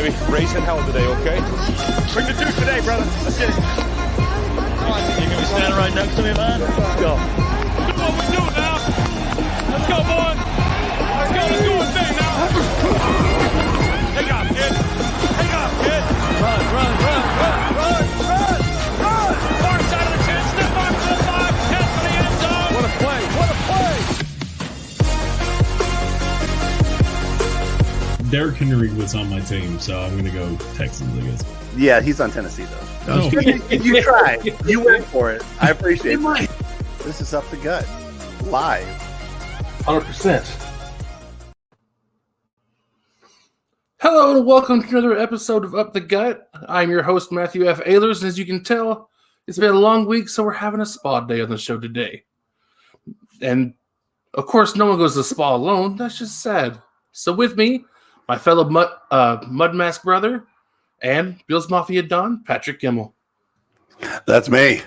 baby. Raising hell today, okay? Bring the juice today, brother. That's it. You're going to be standing right next to me, man? Let's go. That's what we do now. Let's go, boys. Let's go. Let's do a thing now. Take off, kid. Take off, kid. Run. Far side of the 10. Step on to the 5. 10 for the end zone. What a play. What a play. Derrick Henry was on my team, so I'm going to go Texans, I guess. Yeah, he's on Tennessee, though. Oh. You tried. You went for it. I appreciate it. This is Up the Gut, live. 100%. Hello and welcome to another episode of Up the Gut. I'm your host, Matthew F. Ehlers, and as you can tell, it's been a long week, so we're having a spa day on the show today. And, of course, no one goes to the spa alone. That's just sad. So with me, my fellow Mud Mask brother and Bill's Mafia Don, Patrick Kimmel. That's me.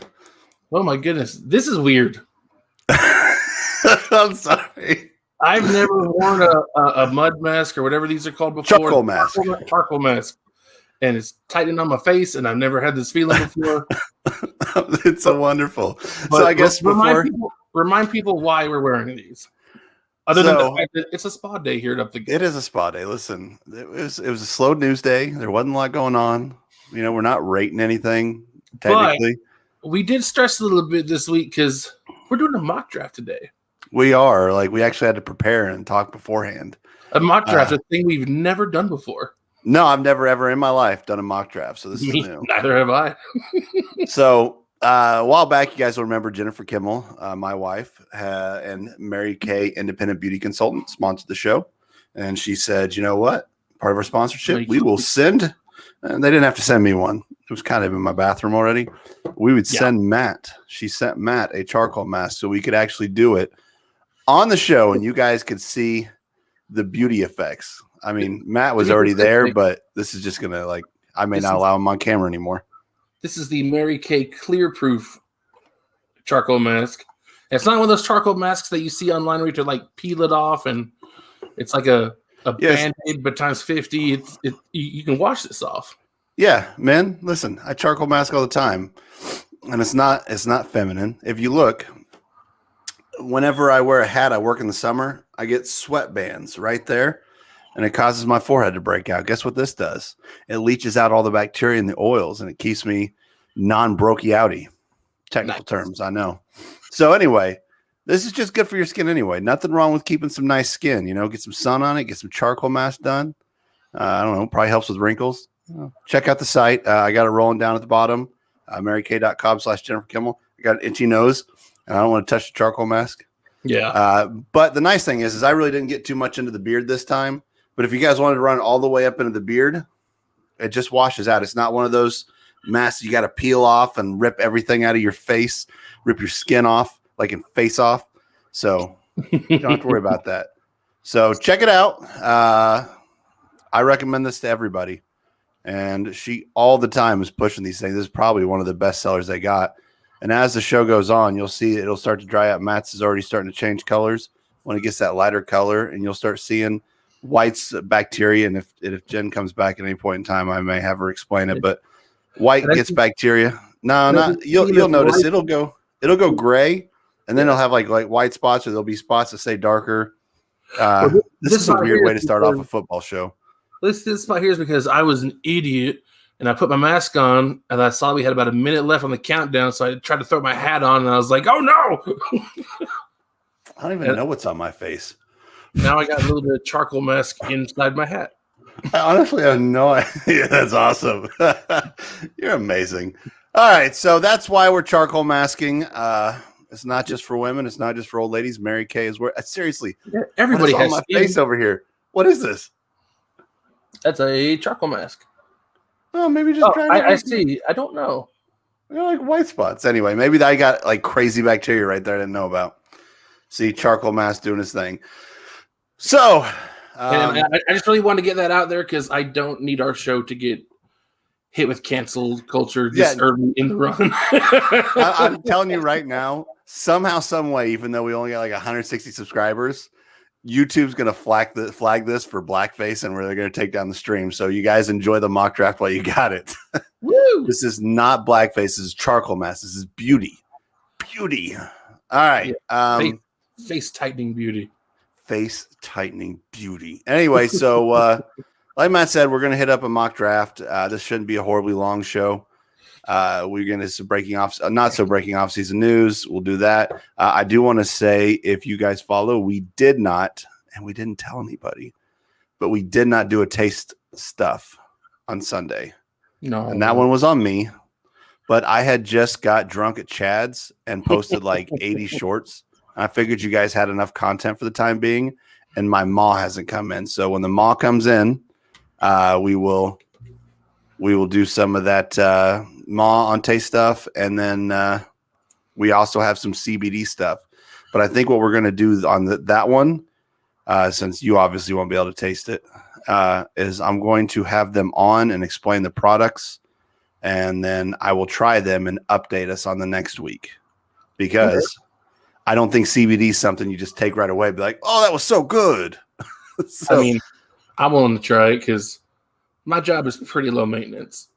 Oh, my goodness. This is weird. I'm sorry. I've never worn a mud mask or whatever these are called before. Charcoal mask. Charcoal mask. And it's tightening on my face, and I've never had this feeling before. It's so wonderful. But so I guess remind people why we're wearing these. Other than the fact that it's a spa day here at Up the Gut. It is a spa day. Listen, it was a slow news day. There wasn't a lot going on. You know, we're not rating anything technically. But we did stress a little bit this week because we're doing a mock draft today. We are. We actually had to prepare and talk beforehand. A mock draft, a thing we've never done before. No, I've never, ever in my life done a mock draft. So this is new. Neither have I. So a while back, you guys will remember Jennifer Kimmel, my wife, and Mary Kay, independent beauty consultant, sponsored the show. And she said, you know what? Part of our sponsorship, we will send, and they didn't have to send me one. It was kind of in my bathroom already. We would send Matt. She sent Matt a charcoal mask so we could actually do it on the show and you guys could see the beauty effects. I mean, Matt was already there, but this is just going to I may not allow him on camera anymore. This is the Mary Kay Clear Proof charcoal mask. It's not one of those charcoal masks that you see online where you have to peel it off and it's like a Band-Aid, but times 50. You can wash this off. Yeah, man. Listen, I charcoal mask all the time, and it's not feminine. If you look, whenever I wear a hat, I work in the summer. I get sweat bands right there, and it causes my forehead to break out. Guess what this does? It leaches out all the bacteria and the oils, and it keeps me non-brokey-outy. Technical terms, I know. So anyway, this is just good for your skin anyway. Nothing wrong with keeping some nice skin. You know, get some sun on it, get some charcoal mask done. I don't know, probably helps with wrinkles. Check out the site. I got it rolling down at the bottom, marykay.com/Jennifer Kimmel. I got an itchy nose, and I don't want to touch the charcoal mask. Yeah. But the nice thing is I really didn't get too much into the beard this time. But if you guys wanted to run all the way up into the beard, it just washes out. It's not one of those masks you got to peel off and rip everything out of your face, rip your skin off, like in Face Off. So you don't have to worry about that. So check it out. I recommend this to everybody. And she all the time is pushing these things. This is probably one of the best sellers they got. And as the show goes on, you'll see it'll start to dry up. Matt's is already starting to change colors when it gets that lighter color, and you'll start seeing white's bacteria. And if Jen comes back at any point in time, I may have her explain it. But white gets bacteria. No, not you'll notice it'll go gray, and then it'll have like white spots, or there'll be spots that say darker. This is a weird way to start off a football show. This spot here is because I was an idiot and I put my mask on and I saw we had about a minute left on the countdown. So I tried to throw my hat on and I was like, oh no. I don't even know what's on my face. Now I got a little bit of charcoal mask inside my hat. I honestly have no idea. That's awesome. You're amazing. All right. So that's why we're charcoal masking. It's not just for women. It's not just for old ladies. Mary Kay is where seriously. Everybody has on my face over here. What is this? That's a charcoal mask. Oh, maybe just try I see. I don't know. They're like white spots. Anyway, maybe I got like crazy bacteria right there I didn't know about. See, charcoal mask doing his thing. So, I just really want to get that out there because I don't need our show to get hit with cancel culture this early in the run. I'm telling you right now, somehow, some way, even though we only got like 160 subscribers, YouTube's going to flag this for blackface, and they're going to take down the stream. So you guys enjoy the mock draft while you got it. Woo! This is not blackface. This is charcoal mask. This is beauty. Beauty. All right. Face tightening beauty. Face tightening beauty. Anyway, so like Matt said, we're going to hit up a mock draft. This shouldn't be a horribly long show. We're going to some not so breaking off season news. We'll do that. I do want to say, if you guys follow, we did not, and we didn't tell anybody, but we did not do a taste stuff on Sunday. No, and that one was on me. But I had just got drunk at Chad's and posted like 80 shorts. I figured you guys had enough content for the time being, and my maw hasn't come in. So when the maw comes in, we will do some of that maw on taste stuff, and then we also have some CBD stuff. But I think what we're going to do on that one, since you obviously won't be able to taste it, is I'm going to have them on and explain the products, and then I will try them and update us on the next week, because I don't think CBD is something you just take right away. Be like, oh, that was so good. I mean, I'm willing to try it because my job is pretty low maintenance.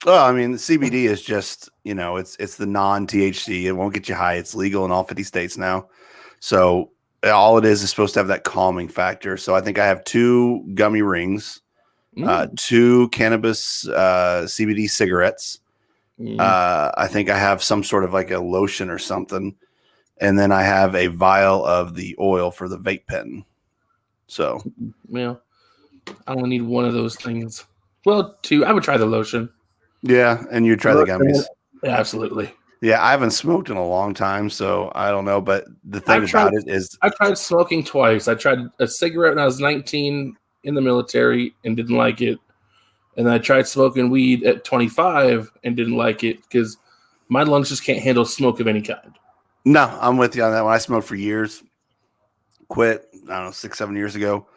Well, I mean, the CBD is just, it's the non-THC. It won't get you high. It's legal in all 50 states now. So all it is supposed to have that calming factor. So I think I have 2 gummy rings, 2 cannabis CBD cigarettes. I think I have some sort of like a lotion or something. And then I have a vial of the oil for the vape pen. So, well, I only need one of those things. Well, 2. I would try the lotion. Yeah, and you try the gummies. Yeah, absolutely. Yeah, I haven't smoked in a long time, so I don't know. But the thing about it is, I tried smoking twice. I tried a cigarette when I was 19 in the military and didn't like it. And then I tried smoking weed at 25 and didn't like it because my lungs just can't handle smoke of any kind. No, I'm with you on that one. I smoked for years. Quit, I don't know, 6-7 years ago.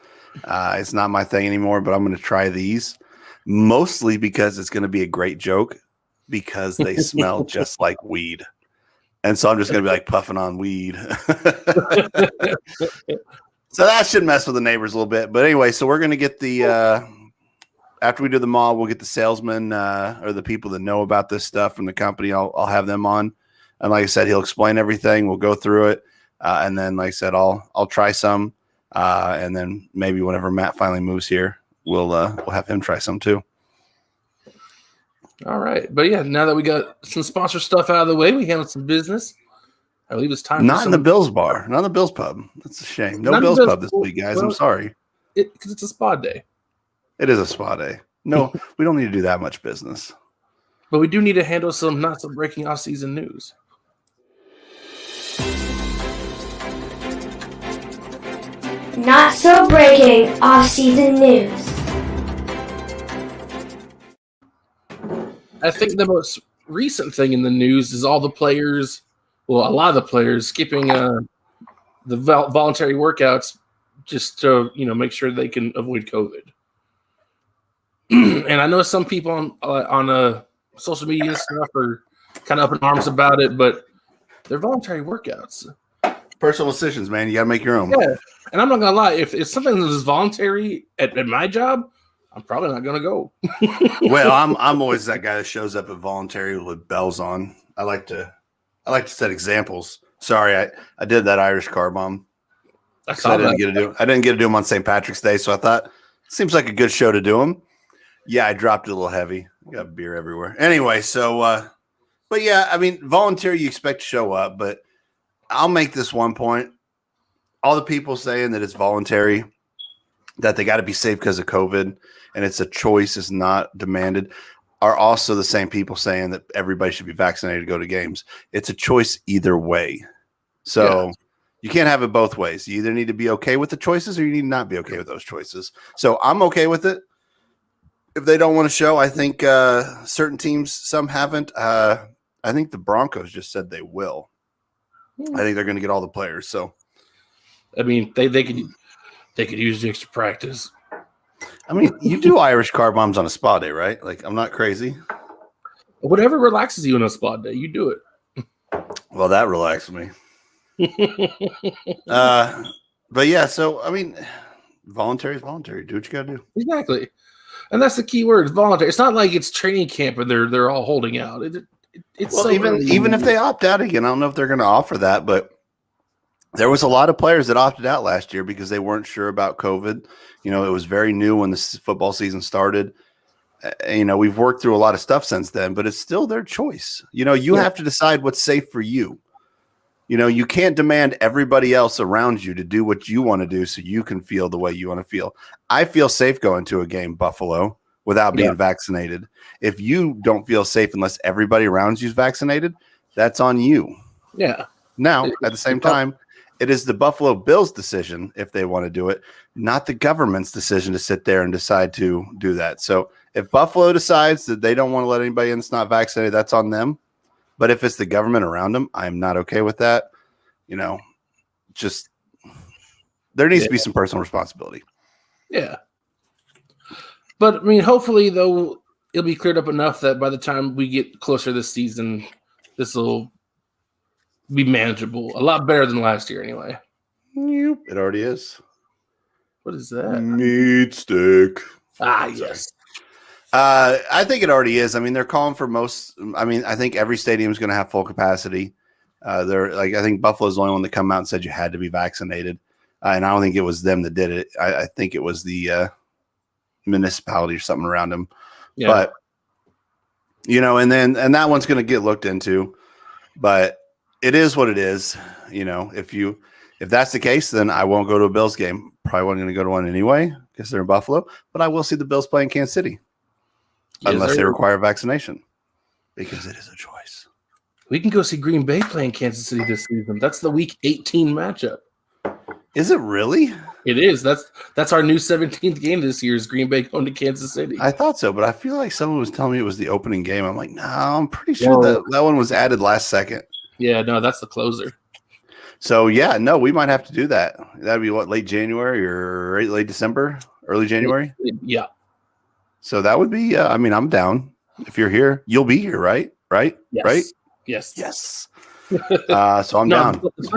It's not my thing anymore, but I'm going to try these. Mostly because it's going to be a great joke because they smell just like weed. And so I'm just going to be like puffing on weed. So that should mess with the neighbors a little bit. But anyway, so we're going to get the, after we do the mall, we'll get the salesman or the people that know about this stuff from the company. I'll have them on. And like I said, he'll explain everything. We'll go through it. And then, like I said, I'll try some. And then maybe whenever Matt finally moves here, we'll have him try some too. All right. But yeah, now that we got some sponsor stuff out of the way, we handled some business. I believe it's time. Not in the Bills bar, not in the Bills pub. That's a shame. No Bills pub this week, guys. I'm sorry. Because it's a spa day. It is a spa day. No, we don't need to do that much business. But we do need to handle some not so breaking off season news. Not so breaking off-season news. I think the most recent thing in the news is all the players, well, a lot of the players skipping the voluntary workouts just to, make sure they can avoid COVID. And I know some people on social media and stuff are kind of up in arms about it, but they're voluntary workouts. Personal decisions, man. You got to make your own. Yeah. And I'm not going to lie. If something is voluntary at my job, I'm probably not going to go. Well, I'm always that guy that shows up at voluntary with bells on. I like to set examples. Sorry, I did that Irish car bomb. I didn't get to do them on St. Patrick's Day, so I thought seems like a good show to do them. Yeah, I dropped it a little heavy. Got beer everywhere. Anyway, so but yeah, I mean, voluntary you expect to show up, but I'll make this one point. All the people saying that it's voluntary, that they got to be safe because of COVID, and it's a choice, it's not demanded, are also the same people saying that everybody should be vaccinated to go to games. It's a choice either way. So you can't have it both ways. You either need to be okay with the choices or you need to not be okay with those choices. So I'm okay with it. If they don't want to show, I think certain teams, some haven't. I think the Broncos just said they will. I think they're going to get all the players. So, I mean, they could use the extra practice. I mean, you do Irish car bombs on a spa day, right? Like, I'm not crazy. Whatever relaxes you on a spa day, you do it. Well, that relaxes me. But yeah, so I mean, voluntary is voluntary. Do what you got to do. Exactly. And that's the key word, voluntary. It's not like it's training camp and they're all holding out. It's Well, so even if they opt out again, I don't know if they're going to offer that, but there was a lot of players that opted out last year because they weren't sure about COVID. You know, it was very new when the football season started. You know, we've worked through a lot of stuff since then, but it's still their choice. You know, you have to decide what's safe for you. You know, you can't demand everybody else around you to do what you want to do so you can feel the way you want to feel. I feel safe going to a game, Buffalo, without being vaccinated. If you don't feel safe unless everybody around you is vaccinated, that's on you. Yeah. Now, at the same time, it is the Buffalo Bills' decision if they want to do it, not the government's decision to sit there and decide to do that. So if Buffalo decides that they don't want to let anybody in that's not vaccinated, that's on them. But if it's the government around them, I'm not okay with that. You know, just there needs to be some personal responsibility. Yeah. But, I mean, hopefully, though, it'll be cleared up enough that by the time we get closer this season, this will be manageable. A lot better than last year, anyway. Yep, it already is. What is that? Meat stick. Ah, yes. I think it already is. I mean, they're calling for most. I mean, I think every stadium is going to have full capacity. They're like, I think Buffalo's the only one that come out and said you had to be vaccinated, and I don't think it was them that did it. I think it was the municipality or something around them. Yeah. But you know, and that one's going to get looked into. But it is what it is. You know, if that's the case, then I won't go to a Bills game. Probably wasn't going to go to one anyway because they're in Buffalo. But I will see the Bills play in Kansas City. Unless they require vaccination, because it is a choice. We can go see Green Bay play in Kansas City this season. That's the Week 18 matchup. Is it really? It is. That's our new 17th game this year is Green Bay going to Kansas City. I thought so, but I feel like someone was telling me it was the opening game. I'm like, no, I'm pretty sure that one was added last second. Yeah, no, that's the closer. So, yeah, no, we might have to do that. That'd be what, late January or late December, early January? Yeah. So that would be, I mean, I'm down. If you're here, you'll be here, right? Right? Yes. Right? Yes. Yes. So I'm down. The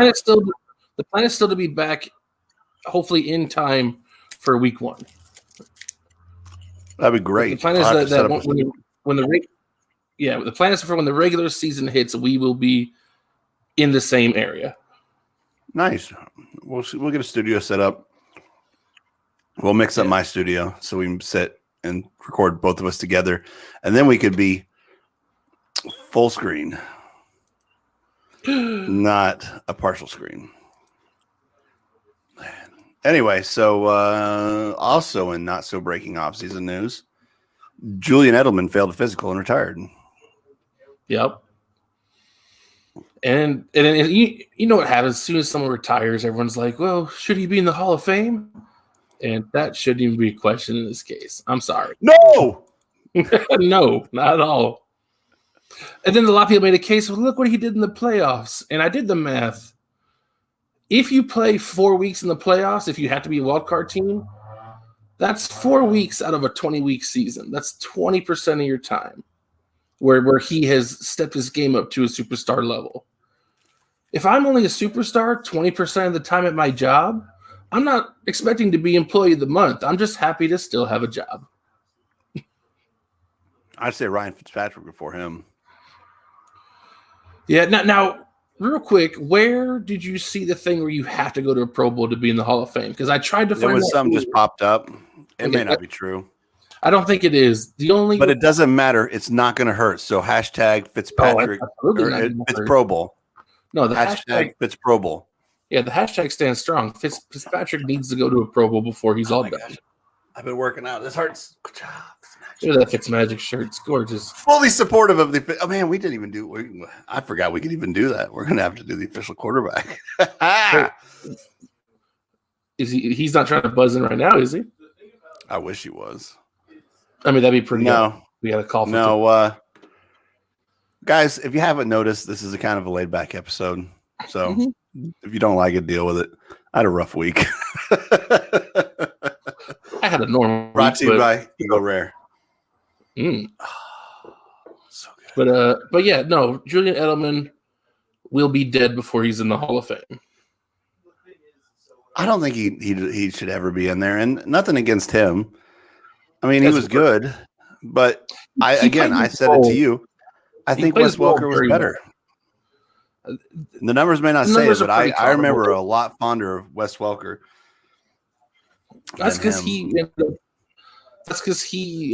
plan is still to be back, hopefully in time for Week 1. That'd be great. The plan is that the plan is for when the regular season hits, we will be in the same area. Nice. We'll get a studio set up. We'll mix up my studio so we can sit and record both of us together, and then we could be full screen, not a partial screen. Anyway, so also in not so breaking offseason news, Julian Edelman failed a physical and retired. Yep. And you know what happens as soon as someone retires, everyone's like, well, should he be in the Hall of Fame? And that shouldn't even be a question in this case. I'm sorry. No! No, not at all. And then a lot of people made a case, well, look what he did in the playoffs. And I did the math. If you play 4 weeks in the playoffs, if you have to be a wildcard team, that's 4 weeks out of a 20-week season. That's 20% of your time where he has stepped his game up to a superstar level. If I'm only a superstar 20% of the time at my job, I'm not expecting to be employee of the month. I'm just happy to still have a job. I'd say Ryan Fitzpatrick before him. Yeah. Now, real quick, where did you see the thing where you have to go to a Pro Bowl to be in the Hall of Fame? Because I tried to find there was something just popped up. It may not be true. I don't think it is. But it doesn't matter. It's not going to hurt. So hashtag Fitzpatrick. It's Pro Bowl. No, the hashtag Fitz Pro Bowl. Yeah, the hashtag stands strong. Fitzpatrick needs to go to a Pro Bowl before he's all done. Gosh. I've been working out. This hurts. Good job. Look at that Fitzmagic shirt. It's gorgeous. Fully supportive of the. Oh man, we didn't even do. I forgot we could even do that. We're gonna have to do the official quarterback. Is he? He's not trying to buzz in right now, is he? I wish he was. I mean, that'd be pretty. No, we got a call. No, guys, if you haven't noticed, this is a kind of a laid back episode. So if you don't like it, deal with it. I had a rough week. I had a normal. Brought to you by Go Rare. So good. But yeah, no, Julian Edelman will be dead before he's in the Hall of Fame. I don't think he should ever be in there, and nothing against him. I mean, he was good, but I said it to you. I think Wes Welker was better. The numbers may not say it, but I remember a lot fonder of Wes Welker. That's because he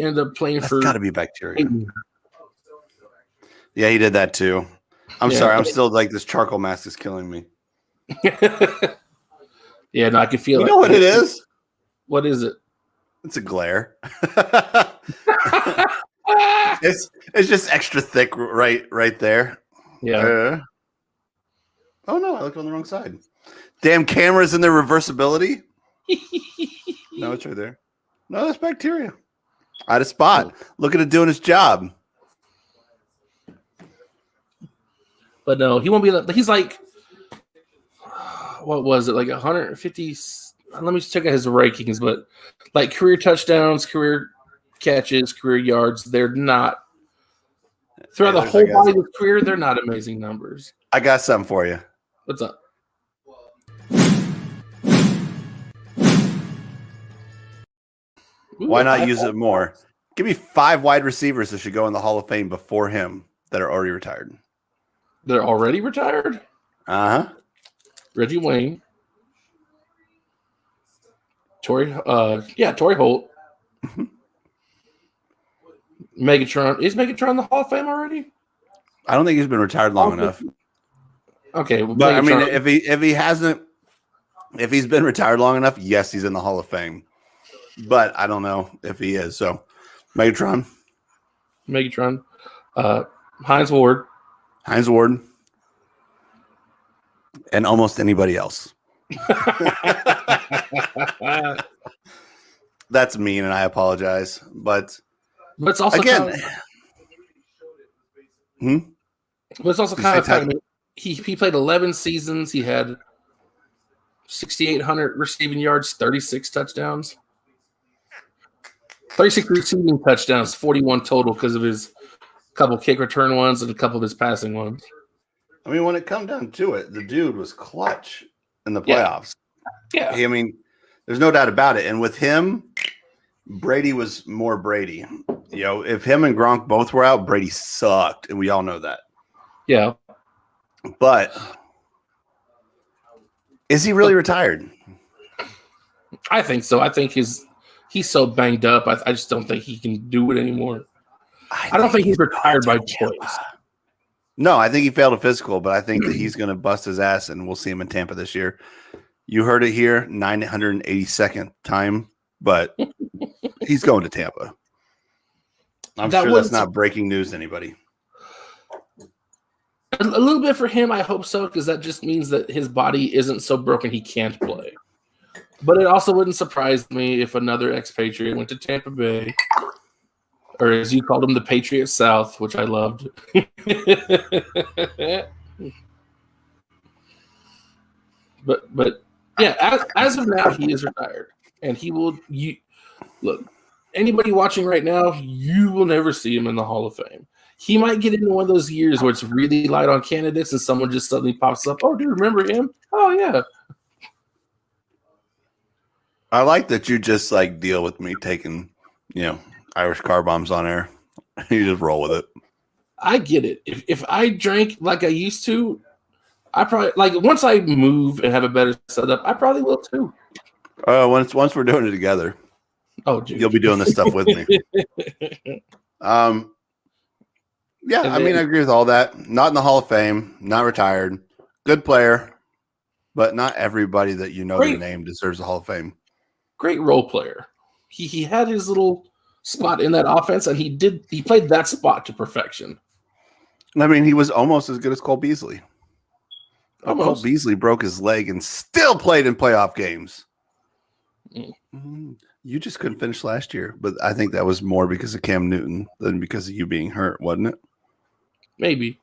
ended up playing for. That's got to be bacteria. Yeah, he did that too. I'm sorry. I'm still like this charcoal mask is killing me. Yeah, no, I can feel it. You know what it is? What is it? It's a glare. it's just extra thick right there. Yeah. Oh no, I looked on the wrong side. Damn cameras and their reversibility. No, it's right there. No, that's bacteria. I had a spot. Look at it doing its job. But no, he won't be. He's like, what was it? Like 150. Let me check out his rankings. But like career touchdowns, career catches, career yards, they're not throughout the whole body of his career. They're not amazing numbers. I got something for you. What's up? Why not use it more? Give me 5 wide receivers that should go in the Hall of Fame before him that are already retired. They're already retired? Uh-huh. Reggie Wayne. Torrey Holt. Megatron. Is Megatron in the Hall of Fame already? I don't think he's been retired long enough. Okay. Well, but Megatron. I mean, if he's been retired long enough, yes, he's in the Hall of Fame. But I don't know if he is. So Megatron. Hines Ward. And almost anybody else. That's mean, and I apologize. But it's also again, but it's also kind of time. He played 11 seasons. He had 6,800 receiving yards, 36 touchdowns. 36 receiving touchdowns, 41 total because of his couple kick return ones and a couple of his passing ones. I mean, when it come down to it, the dude was clutch in the playoffs. Yeah. I mean, there's no doubt about it. And with him, Brady was more Brady. You know, if him and Gronk both were out, Brady sucked, and we all know that. Yeah. But is he really retired? I think so. I think he's so banged up. I just don't think he can do it anymore. I don't think he's retired by choice. No, I think he failed a physical, but I think that he's going to bust his ass, and we'll see him in Tampa this year. You heard it here, 982nd time, but he's going to Tampa. I'm sure that's not breaking news to anybody. A little bit for him, I hope so, because that just means that his body isn't so broken he can't play. But it also wouldn't surprise me if another expatriate went to Tampa Bay, or as you called him, the Patriots South, which I loved. but yeah, as of now, he is retired, and he will. Look, anybody watching right now, you will never see him in the Hall of Fame. He might get into one of those years where it's really light on candidates, and someone just suddenly pops up. Oh, do you remember him? Oh yeah. I like that you just like deal with me taking, Irish car bombs on air. You just roll with it. I get it. If I drank like I used to, I probably once I move and have a better setup, I probably will too. Once we're doing it together. Oh, dude. You'll be doing this stuff with me. Yeah, I mean, I agree with all that. Not in the Hall of Fame, not retired. Good player, but not everybody that you know the name deserves the Hall of Fame. Great role player. He had his little spot in that offense, and he played that spot to perfection. I mean, he was almost as good as Cole Beasley. Cole Beasley broke his leg and still played in playoff games. You just couldn't finish last year, but I think that was more because of Cam Newton than because of you being hurt, wasn't it? Maybe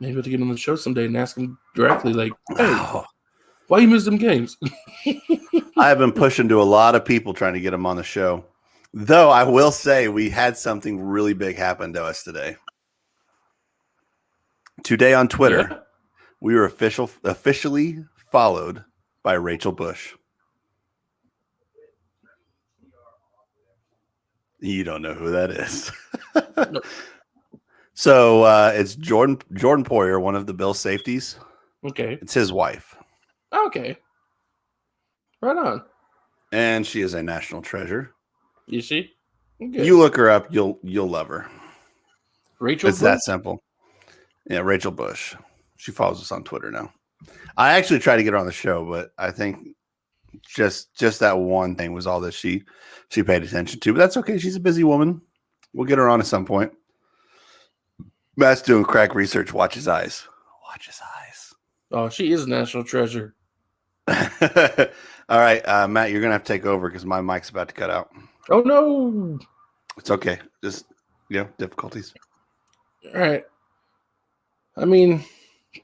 we'll have to get on the show someday and ask him directly, like, hey, why you missed them games? I have been pushing to a lot of people trying to get him on the show. Though I will say we had something really big happen to us today. Today on Twitter, we were officially followed by Rachel Bush. You don't know who that is. Nope. So it's Jordan Poyer, one of the Bills safeties. Okay. It's his wife. Okay. Right on. And she is a national treasure. Is she? Okay. You look her up, you'll love her. Rachel It's Bush? that simple. Yeah, Rachel Bush. She follows us on Twitter now. I actually tried to get her on the show, but I think just that one thing was all that she paid attention to. But that's okay. She's a busy woman. We'll get her on at some point. Matt's doing crack research. Watch his eyes. Watch his eyes. Oh, she is a national treasure. All right, Matt, you're going to have to take over because my mic's about to cut out. Oh, no. It's okay. Just, difficulties. All right. I mean,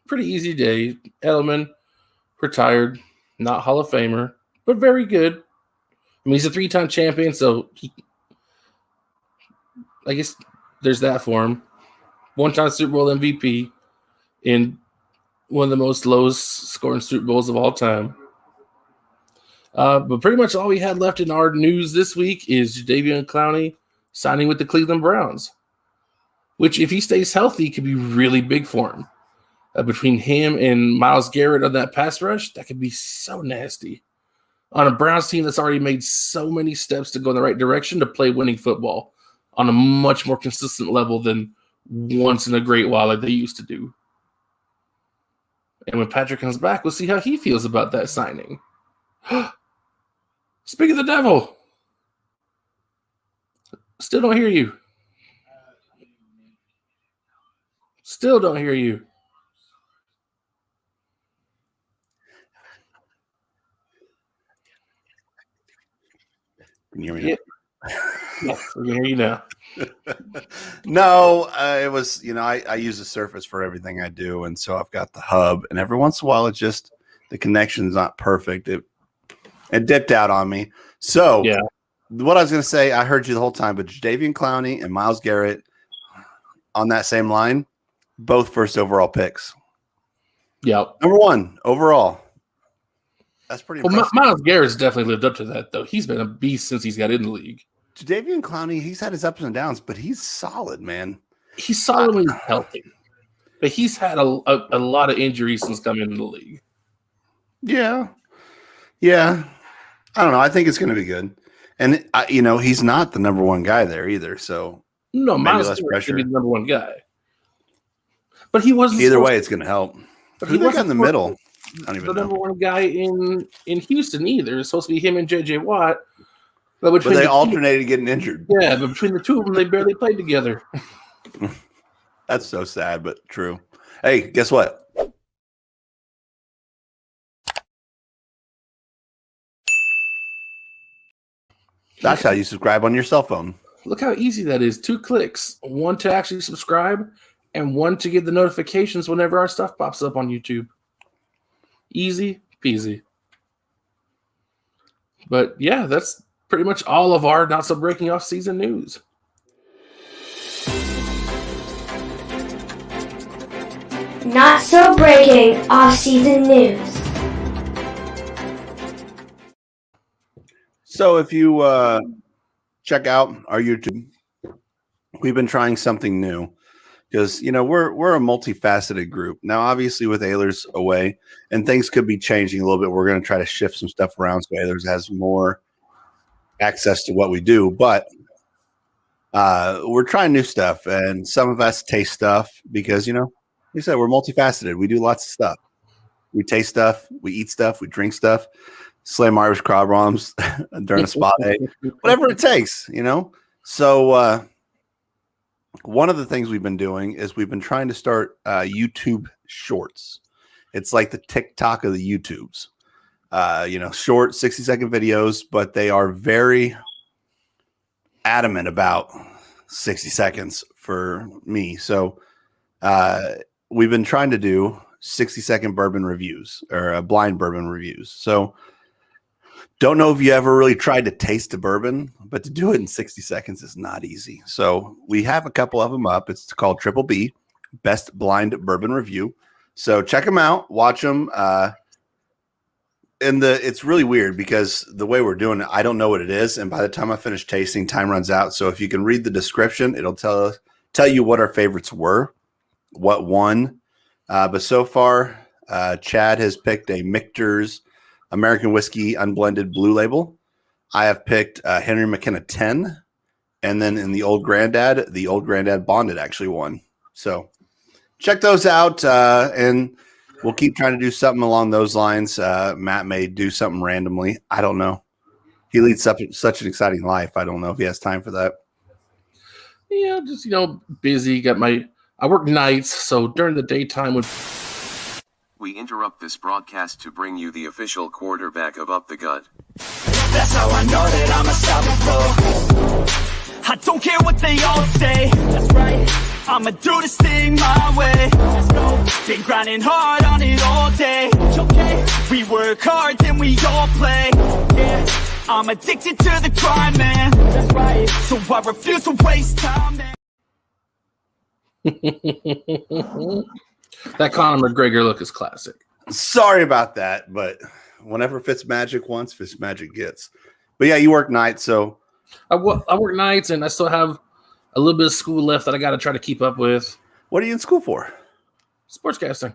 pretty easy day. Edelman, retired, not Hall of Famer, but very good. I mean, he's a 3-time champion, so I guess there's that for him. 1-time Super Bowl MVP in one of the most lowest scoring Super Bowls of all time. But pretty much all we had left in our news this week is Jadeveon Clowney signing with the Cleveland Browns, which, if he stays healthy, could be really big for him. Between him and Myles Garrett on that pass rush, that could be so nasty. On a Browns team that's already made so many steps to go in the right direction to play winning football on a much more consistent level than once in a great while like they used to do. And when Patrick comes back, we'll see how he feels about that signing. Speak of the devil. Still don't hear you. Still don't hear you. Can you hear me? Yeah, we can hear you now. No, it was, I use the Surface for everything I do. And so I've got the hub. And every once in a while, the connection's not perfect. It dipped out on me. So yeah. What I was going to say, I heard you the whole time, but Jadeveon Clowney and Myles Garrett on that same line, both first overall picks. Yeah. Number 1 overall. That's pretty impressive. Myles Garrett's definitely lived up to that, though. He's been a beast since he's got in the league. Jadeveon Clowney, he's had his ups and downs, but he's solid, man. He's solid when he's healthy. But he's had a lot of injuries since coming into the league. Yeah. Yeah. I don't know. I think it's going to be good. And, he's not the number 1 guy there either. So, no, Myles less Garrett pressure. should be the number 1 guy. But he wasn't. Either way, it's going to help. But Who they got in the middle? I don't even the know. number 1 guy in Houston either. It's supposed to be him and J.J. Watt. But they alternated getting injured. Yeah, but between the two of them, they barely played together. That's so sad, but true. Hey, guess what? That's how you subscribe on your cell phone. Look how easy that is. 2 clicks. 1 to actually subscribe and 1 to get the notifications whenever our stuff pops up on YouTube. Easy peasy. But yeah, that's pretty much all of our not so breaking off season news. Not so breaking off-season news. So if you check out our YouTube, we've been trying something new because, we're a multifaceted group. Now, obviously, with Ehlers away, and things could be changing a little bit. We're going to try to shift some stuff around so Ehlers has more access to what we do. But we're trying new stuff, and some of us taste stuff because, like I said, we're multifaceted. We do lots of stuff. We taste stuff. We eat stuff. We drink stuff. Slam Irish crab bombs during a spa day, whatever it takes, So one of the things we've been doing is we've been trying to start YouTube Shorts. It's like the TikTok of the YouTubes. Short 60-second videos, but they are very adamant about 60 seconds for me. So we've been trying to do 60-second bourbon reviews or blind bourbon reviews. So don't know if you ever really tried to taste a bourbon, but to do it in 60 seconds is not easy. So we have a couple of them up. It's called Triple B, Best Blind Bourbon Review. So check them out, watch them. And it's really weird because the way we're doing it, I don't know what it is, and by the time I finish tasting, time runs out. So if you can read the description, it'll tell you what our favorites were, what won. But so far, Chad has picked a Michter's American Whiskey Unblended Blue Label. I have picked Henry McKenna 10, and then in the Old Granddad Bonded actually won. So check those out, and we'll keep trying to do something along those lines. Matt may do something randomly. I don't know. He leads such an exciting life. I don't know if he has time for that. Yeah, just, busy. I work nights, so during the daytime We interrupt this broadcast to bring you the official quarterback of Up the Gut. That's how I know that I'm unstoppable. I don't care what they all say. That's right. I'ma do this thing my way. Let's go. Been grinding hard on it all day. It's okay. We work hard, then we all play. Yeah. I'm addicted to the grind, man. That's right. So I refuse to waste time, man. that Conor McGregor look is classic. Sorry about that, but whenever Fitzmagic wants, Fitzmagic gets. But yeah, you work nights, so I work nights, and I still have a little bit of school left that I got to try to keep up with. What are you in school for? Sportscasting.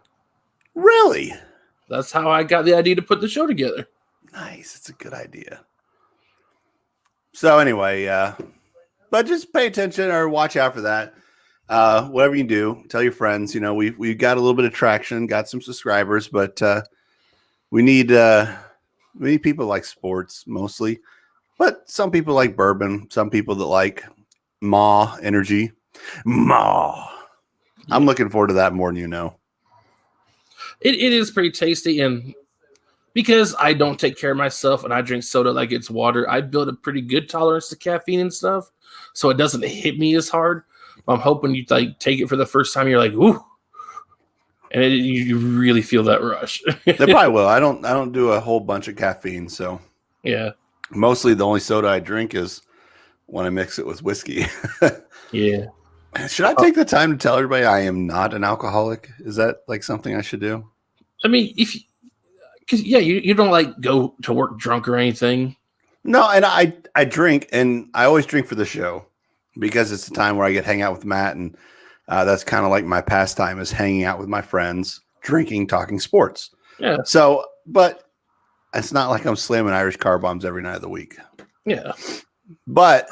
Really? That's how I got the idea to put the show together. Nice. It's a good idea. So anyway, but just pay attention or watch out for that. Whatever you do, tell your friends. We got a little bit of traction, got some subscribers, but we need people like sports mostly. But some people like bourbon, some people that like Ma energy. Ma. I'm looking forward to that more than you know. It is pretty tasty, and because I don't take care of myself and I drink soda like it's water, I build a pretty good tolerance to caffeine and stuff, so it doesn't hit me as hard. I'm hoping you take it for the first time, you're like, ooh, and you really feel that rush. They probably will. I don't do a whole bunch of caffeine, so yeah. Mostly the only soda I drink is when I mix it with whiskey. Yeah. Should I take the time to tell everybody I am not an alcoholic? Is that like something I should do? I mean, you don't like go to work drunk or anything. No, and I drink, and I always drink for the show because it's the time where I get hang out with Matt, and that's kind of like my pastime is hanging out with my friends, drinking, talking sports. Yeah. So, but it's not like I'm slamming Irish car bombs every night of the week. Yeah. But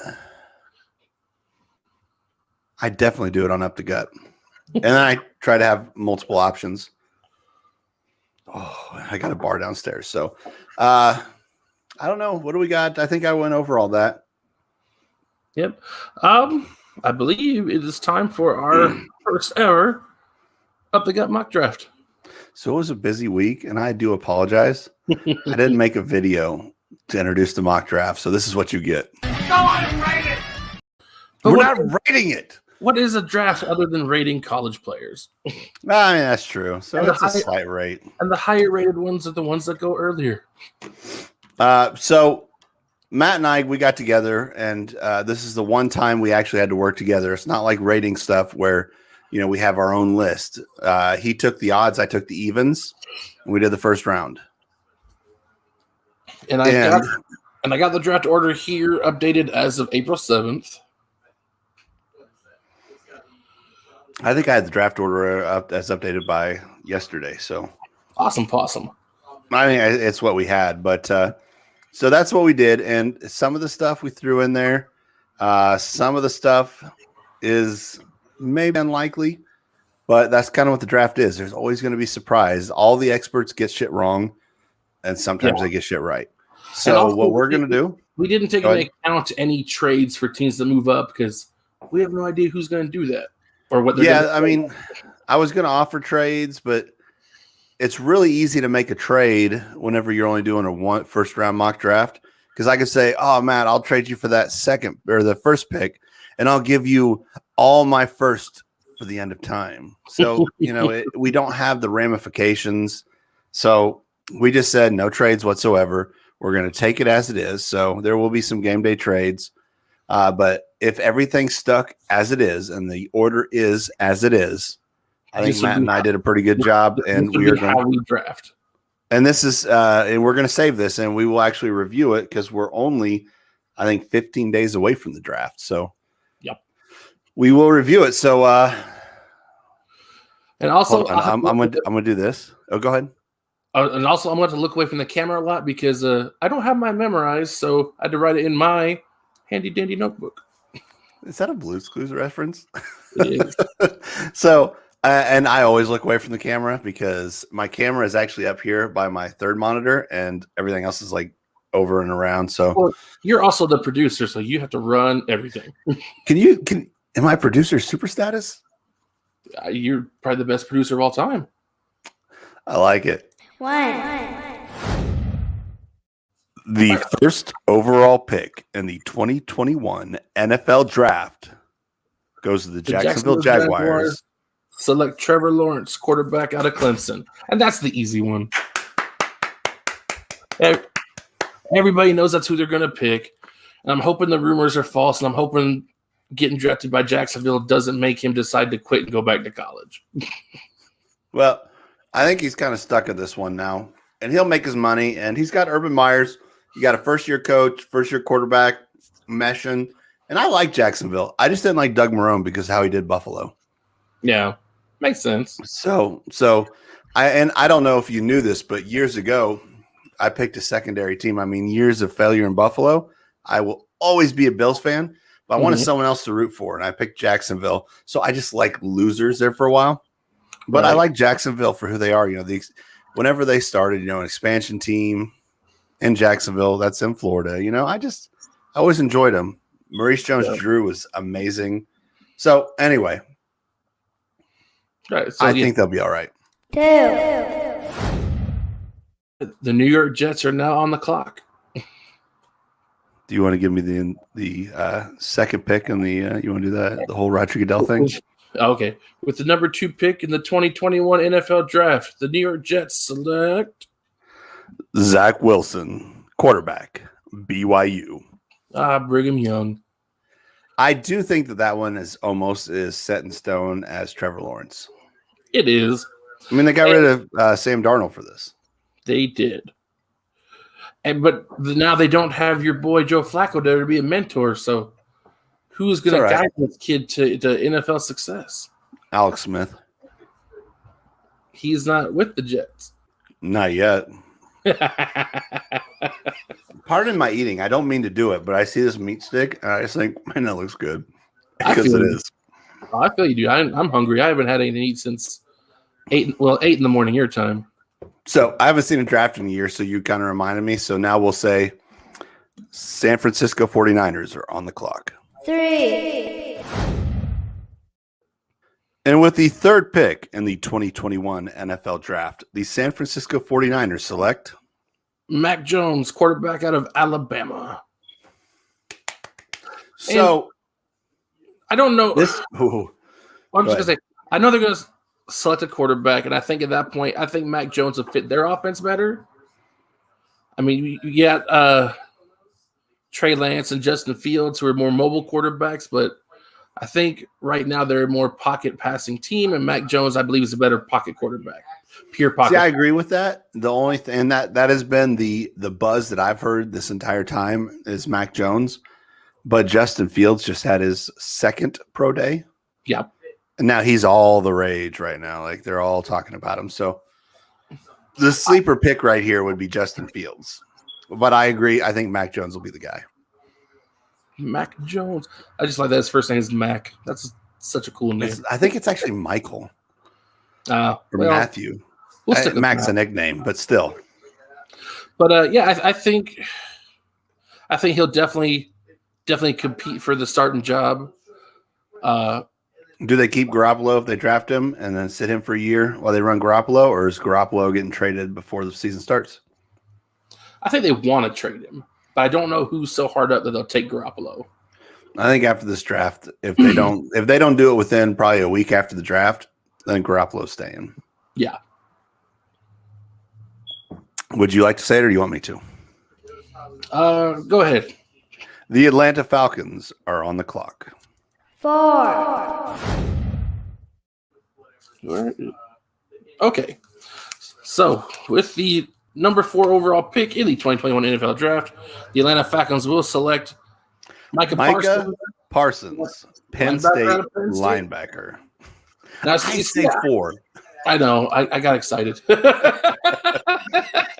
I definitely do it on Up the Gut. And then I try to have multiple options. Oh, I got a bar downstairs. So I don't know. What do we got? I think I went over all that. Yep. I believe it is time for our first ever Up the Gut mock draft. So it was a busy week, and I do apologize. I didn't make a video to introduce the mock draft, so this is what you get. Go on and rate it. But We're not rating it. What is a draft other than rating college players? I mean, that's true. So And it's a slight rate. And the higher rated ones are the ones that go earlier. So Matt and I, we got together, and this is the one time we actually had to work together. It's not like rating stuff where, we have our own list. He took the odds, I took the evens, and we did the first round. And I got the draft order here updated as of April 7th. I think I had the draft order as updated by yesterday. So Awesome possum. I mean, it's what we had, but so that's what we did. And some of the stuff we threw in there, some of the stuff is maybe unlikely, but that's kind of what the draft is. There's always going to be surprise. All the experts get shit wrong, and sometimes they get shit right. So also, what we're going to do, we didn't take into account any trades for teams that move up because we have no idea who's going to do that or what. I mean, I was going to offer trades, but it's really easy to make a trade whenever you're only doing a first round mock draft. Because I could say, oh, Matt, I'll trade you for that second or the first pick, and I'll give you all my first for the end of time. So, we don't have the ramifications. So we just said no trades whatsoever. We're going to take it as it is. So there will be some game day trades. But if everything's stuck as it is and the order is as it is, I think Matt and I did a pretty good job. And we are going how we draft. And this is, and we're going to save this, and we will actually review it because we're only, I think, 15 days away from the draft. So, yep, we will review it. So, and also, I'm going to do this. Oh, go ahead. And also, I'm going to look away from the camera a lot because I don't have mine memorized, so I had to write it in my handy dandy notebook. Is that a Blue's Clues reference? It is. So. And I always look away from the camera because my camera is actually up here by my third monitor and everything else is like over and around. So well, you're also the producer, so you have to run everything. Am I producer super status? You're probably the best producer of all time. I like it. One. The first overall pick in the 2021 NFL draft goes to the Jacksonville Jaguars. Select Trevor Lawrence, quarterback out of Clemson. And that's the easy one. Everybody knows that's who they're going to pick. And I'm hoping the rumors are false, and I'm hoping getting drafted by Jacksonville doesn't make him decide to quit and go back to college. Well, I think he's kind of stuck at this one now. And he'll make his money. And he's got Urban Meyers. You got a first-year coach, first-year quarterback, meshing. And I like Jacksonville. I just didn't like Doug Marrone because of how he did Buffalo. Yeah. Makes sense. So I don't know if you knew this, but years ago, I picked a secondary team. I mean, years of failure in Buffalo. I will always be a Bills fan, but I wanted someone else to root for, and I picked Jacksonville. So I just like losers there for a while. But I like Jacksonville for who they are. You know, whenever they started, an expansion team in Jacksonville, that's in Florida. I always enjoyed them. Maurice Jones-Drew was amazing. So anyway. Right, so I think they'll be all right. 2. The New York Jets are now on the clock. Do you want to give me the second pick and you want to do that, the whole Roger Goodell thing? Okay. With the number 2 pick in the 2021 NFL Draft, the New York Jets select Zach Wilson, quarterback, BYU. Brigham Young. I do think that one is almost as set in stone as Trevor Lawrence. It is. I mean, they got rid of Sam Darnold for this. They did. But now they don't have your boy Joe Flacco there to be a mentor. So who's going to guide this kid to NFL success? Alex Smith. He's not with the Jets. Not yet. Pardon my eating. I don't mean to do it, but I see this meat stick and I just think, man, that looks good. Because it is. I feel you, dude. I'm hungry. I haven't had anything to eat since 8 in the morning your time. So I haven't seen a draft in a year, so you kind of reminded me. So now we'll say San Francisco 49ers are on the clock. 3. And with the third pick in the 2021 NFL Draft, the San Francisco 49ers select Mac Jones, quarterback out of Alabama. So and I don't know. I'm just going to say, I know they're going to select a quarterback, and I think at that point, I think Mac Jones will fit their offense better. I mean, you got Trey Lance and Justin Fields, who are more mobile quarterbacks, but I think right now they're a more pocket passing team, and Mac Jones, I believe, is a better pocket quarterback. Pure pocket. See, I agree with that. The only thing, and that has been the buzz that I've heard this entire time is Mac Jones, but Justin Fields just had his second pro day. Yeah. And now he's all the rage right now. Like they're all talking about him. So the sleeper pick right here would be Justin Fields. But I agree. I think Mac Jones will be the guy. Mac Jones. I just like that his first name is Mac. That's such a cool name. I think it's actually Michael or well, Matthew. Mac's a nickname, but still. But I think he'll definitely compete for the starting job. Do they keep Garoppolo if they draft him and then sit him for a year while they run Garoppolo, or is Garoppolo getting traded before the season starts? I think they want to trade him, but I don't know who's so hard up that they'll take Garoppolo. I think after this draft, if they don't do it within probably a week after the draft, then Garoppolo's staying. Yeah. Would you like to say it, or do you want me to? Go ahead. The Atlanta Falcons are on the clock. 4. Okay. So with the number 4 overall pick in the 2021 NFL Draft, the Atlanta Falcons will select Micah Parsons, Penn State linebacker. Now, I say 4. I know. I got excited.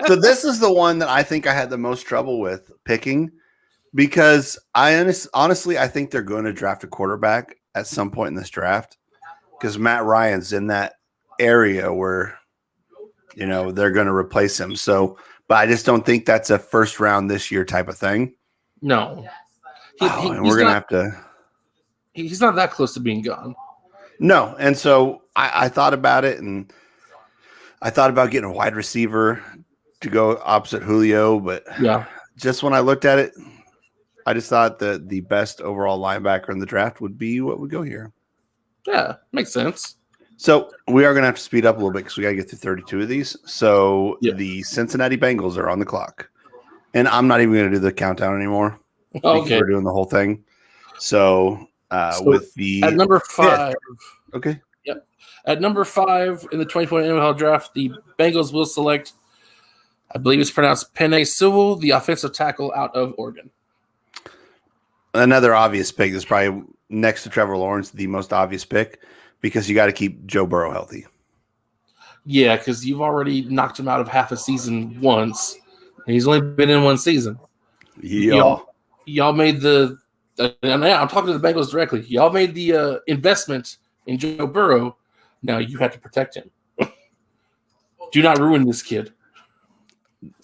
So this is the one that I think I had the most trouble with picking because honestly, I think they're going to draft a quarterback at some point in this draft because Matt Ryan's in that area where, they're going to replace him. So, but I just don't think that's a first round this year type of thing. No. And we're going to have to. He's not that close to being gone. No. And so I thought about it and I thought about getting a wide receiver to go opposite Julio, but just when I looked at it, I just thought that the best overall linebacker in the draft would be what would go here. Yeah, makes sense. So we are going to have to speed up a little bit because we got to get through 32 of these. So the Cincinnati Bengals are on the clock, and I'm not even going to do the countdown anymore. Okay, we're doing the whole thing. So with the at number 5, okay, at number 5 in the 2020 NFL Draft, the Bengals will select, I believe it's pronounced Penei Sewell, the offensive tackle out of Oregon. Another obvious pick. This is probably next to Trevor Lawrence, the most obvious pick because you got to keep Joe Burrow healthy. Yeah, because you've already knocked him out of half a season once, and he's only been in one season. Yeah. Y'all made the and I'm talking to the Bengals directly. Y'all made the investment in Joe Burrow. Now you have to protect him. Do not ruin this kid.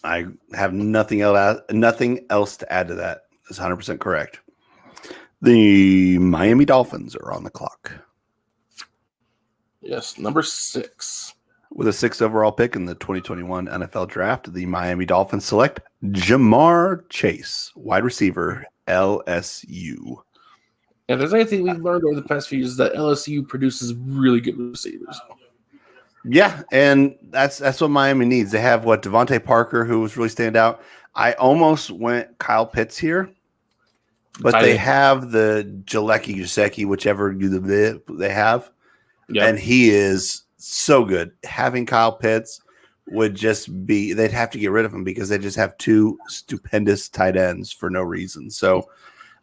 I have nothing else to add to that. That's 100% correct. The Miami Dolphins are on the clock. Yes, number 6. With a 6th overall pick in the 2021 NFL Draft, the Miami Dolphins select Jamar Chase, wide receiver, LSU. If there's anything we've learned over the past few years, is that LSU produces really good receivers. Yeah, and that's what Miami needs. They have Devontae Parker, who was really stand out. I almost went Kyle Pitts here, but they have the Gesicki, whichever they have, and he is so good. Having Kyle Pitts would just be – they'd have to get rid of him because they just have 2 stupendous tight ends for no reason. So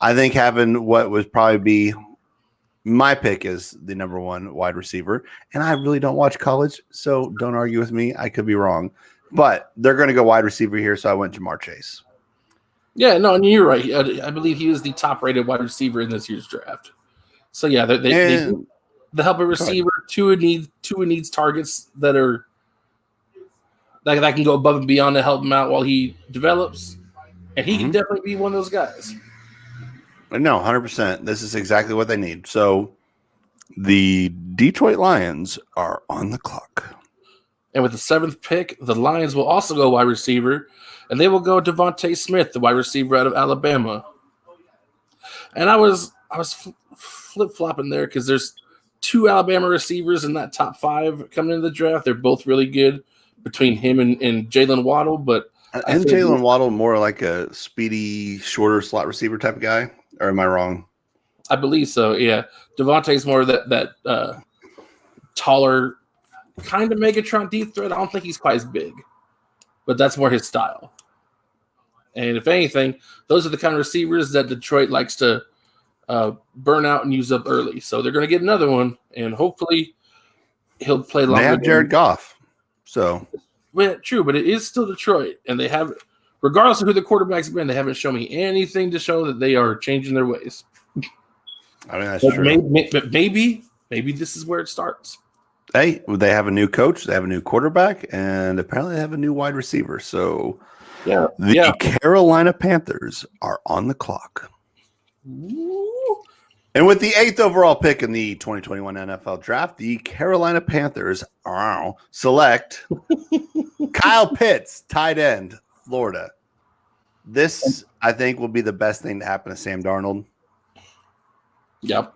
I think having what would probably be – my pick is the number 1 wide receiver, and I really don't watch college, so don't argue with me. I could be wrong, but they're going to go wide receiver here, so I went Jamar Chase. Yeah, no, and you're right. I believe he was the top-rated wide receiver in this year's draft. So yeah, they help a receiver. Tua needs targets that can go above and beyond to help him out while he develops, and he can definitely be one of those guys. No, 100%. This is exactly what they need. So the Detroit Lions are on the clock. And with the 7th pick, the Lions will also go wide receiver, and they will go Devontae Smith, the wide receiver out of Alabama. And I was flip-flopping there because there's 2 Alabama receivers in that top 5 coming into the draft. They're both really good between him and Jalen Waddle. But and Jalen Waddle more like a speedy, shorter slot receiver type of guy? Or am I wrong? I believe so, yeah. Devontae's more that taller, kind of Megatron deep threat. I don't think he's quite as big, but that's more his style. And if anything, those are the kind of receivers that Detroit likes to burn out and use up early. So they're going to get another one, and hopefully he'll play longer. They have Jared Goff. So, well, true, but it is still Detroit, and they have – regardless of who the quarterback's been, they haven't shown me anything to show that they are changing their ways. I mean, that's true. But maybe this is where it starts. Hey, they have a new coach, they have a new quarterback, and apparently they have a new wide receiver. So the Carolina Panthers are on the clock. Ooh. And with the 8th overall pick in the 2021 NFL Draft, the Carolina Panthers select Kyle Pitts, tight end, Florida. This, I think, will be the best thing to happen to Sam Darnold. Yep.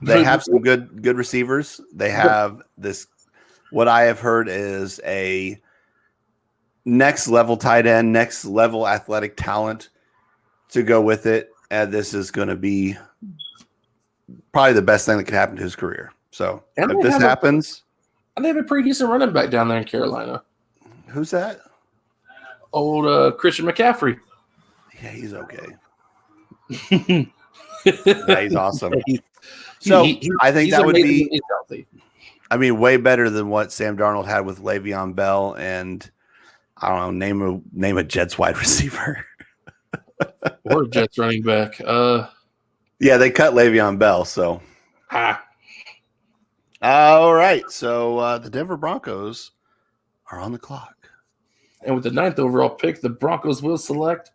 They have some good receivers. They have this, what I have heard is a next level tight end, next level athletic talent to go with it. And this is going to be probably the best thing that could happen to his career. So if this happens. And they have a pretty decent running back down there in Carolina. Who's that? Old Christian McCaffrey. Yeah, he's okay. Yeah, he's awesome. I think that would be, I mean, way better than what Sam Darnold had with Le'Veon Bell and I don't know, name a Jets wide receiver. Or Jets running back. Yeah, they cut Le'Veon Bell, so. All right, so the Denver Broncos are on the clock. And with the 9th overall pick, the Broncos will select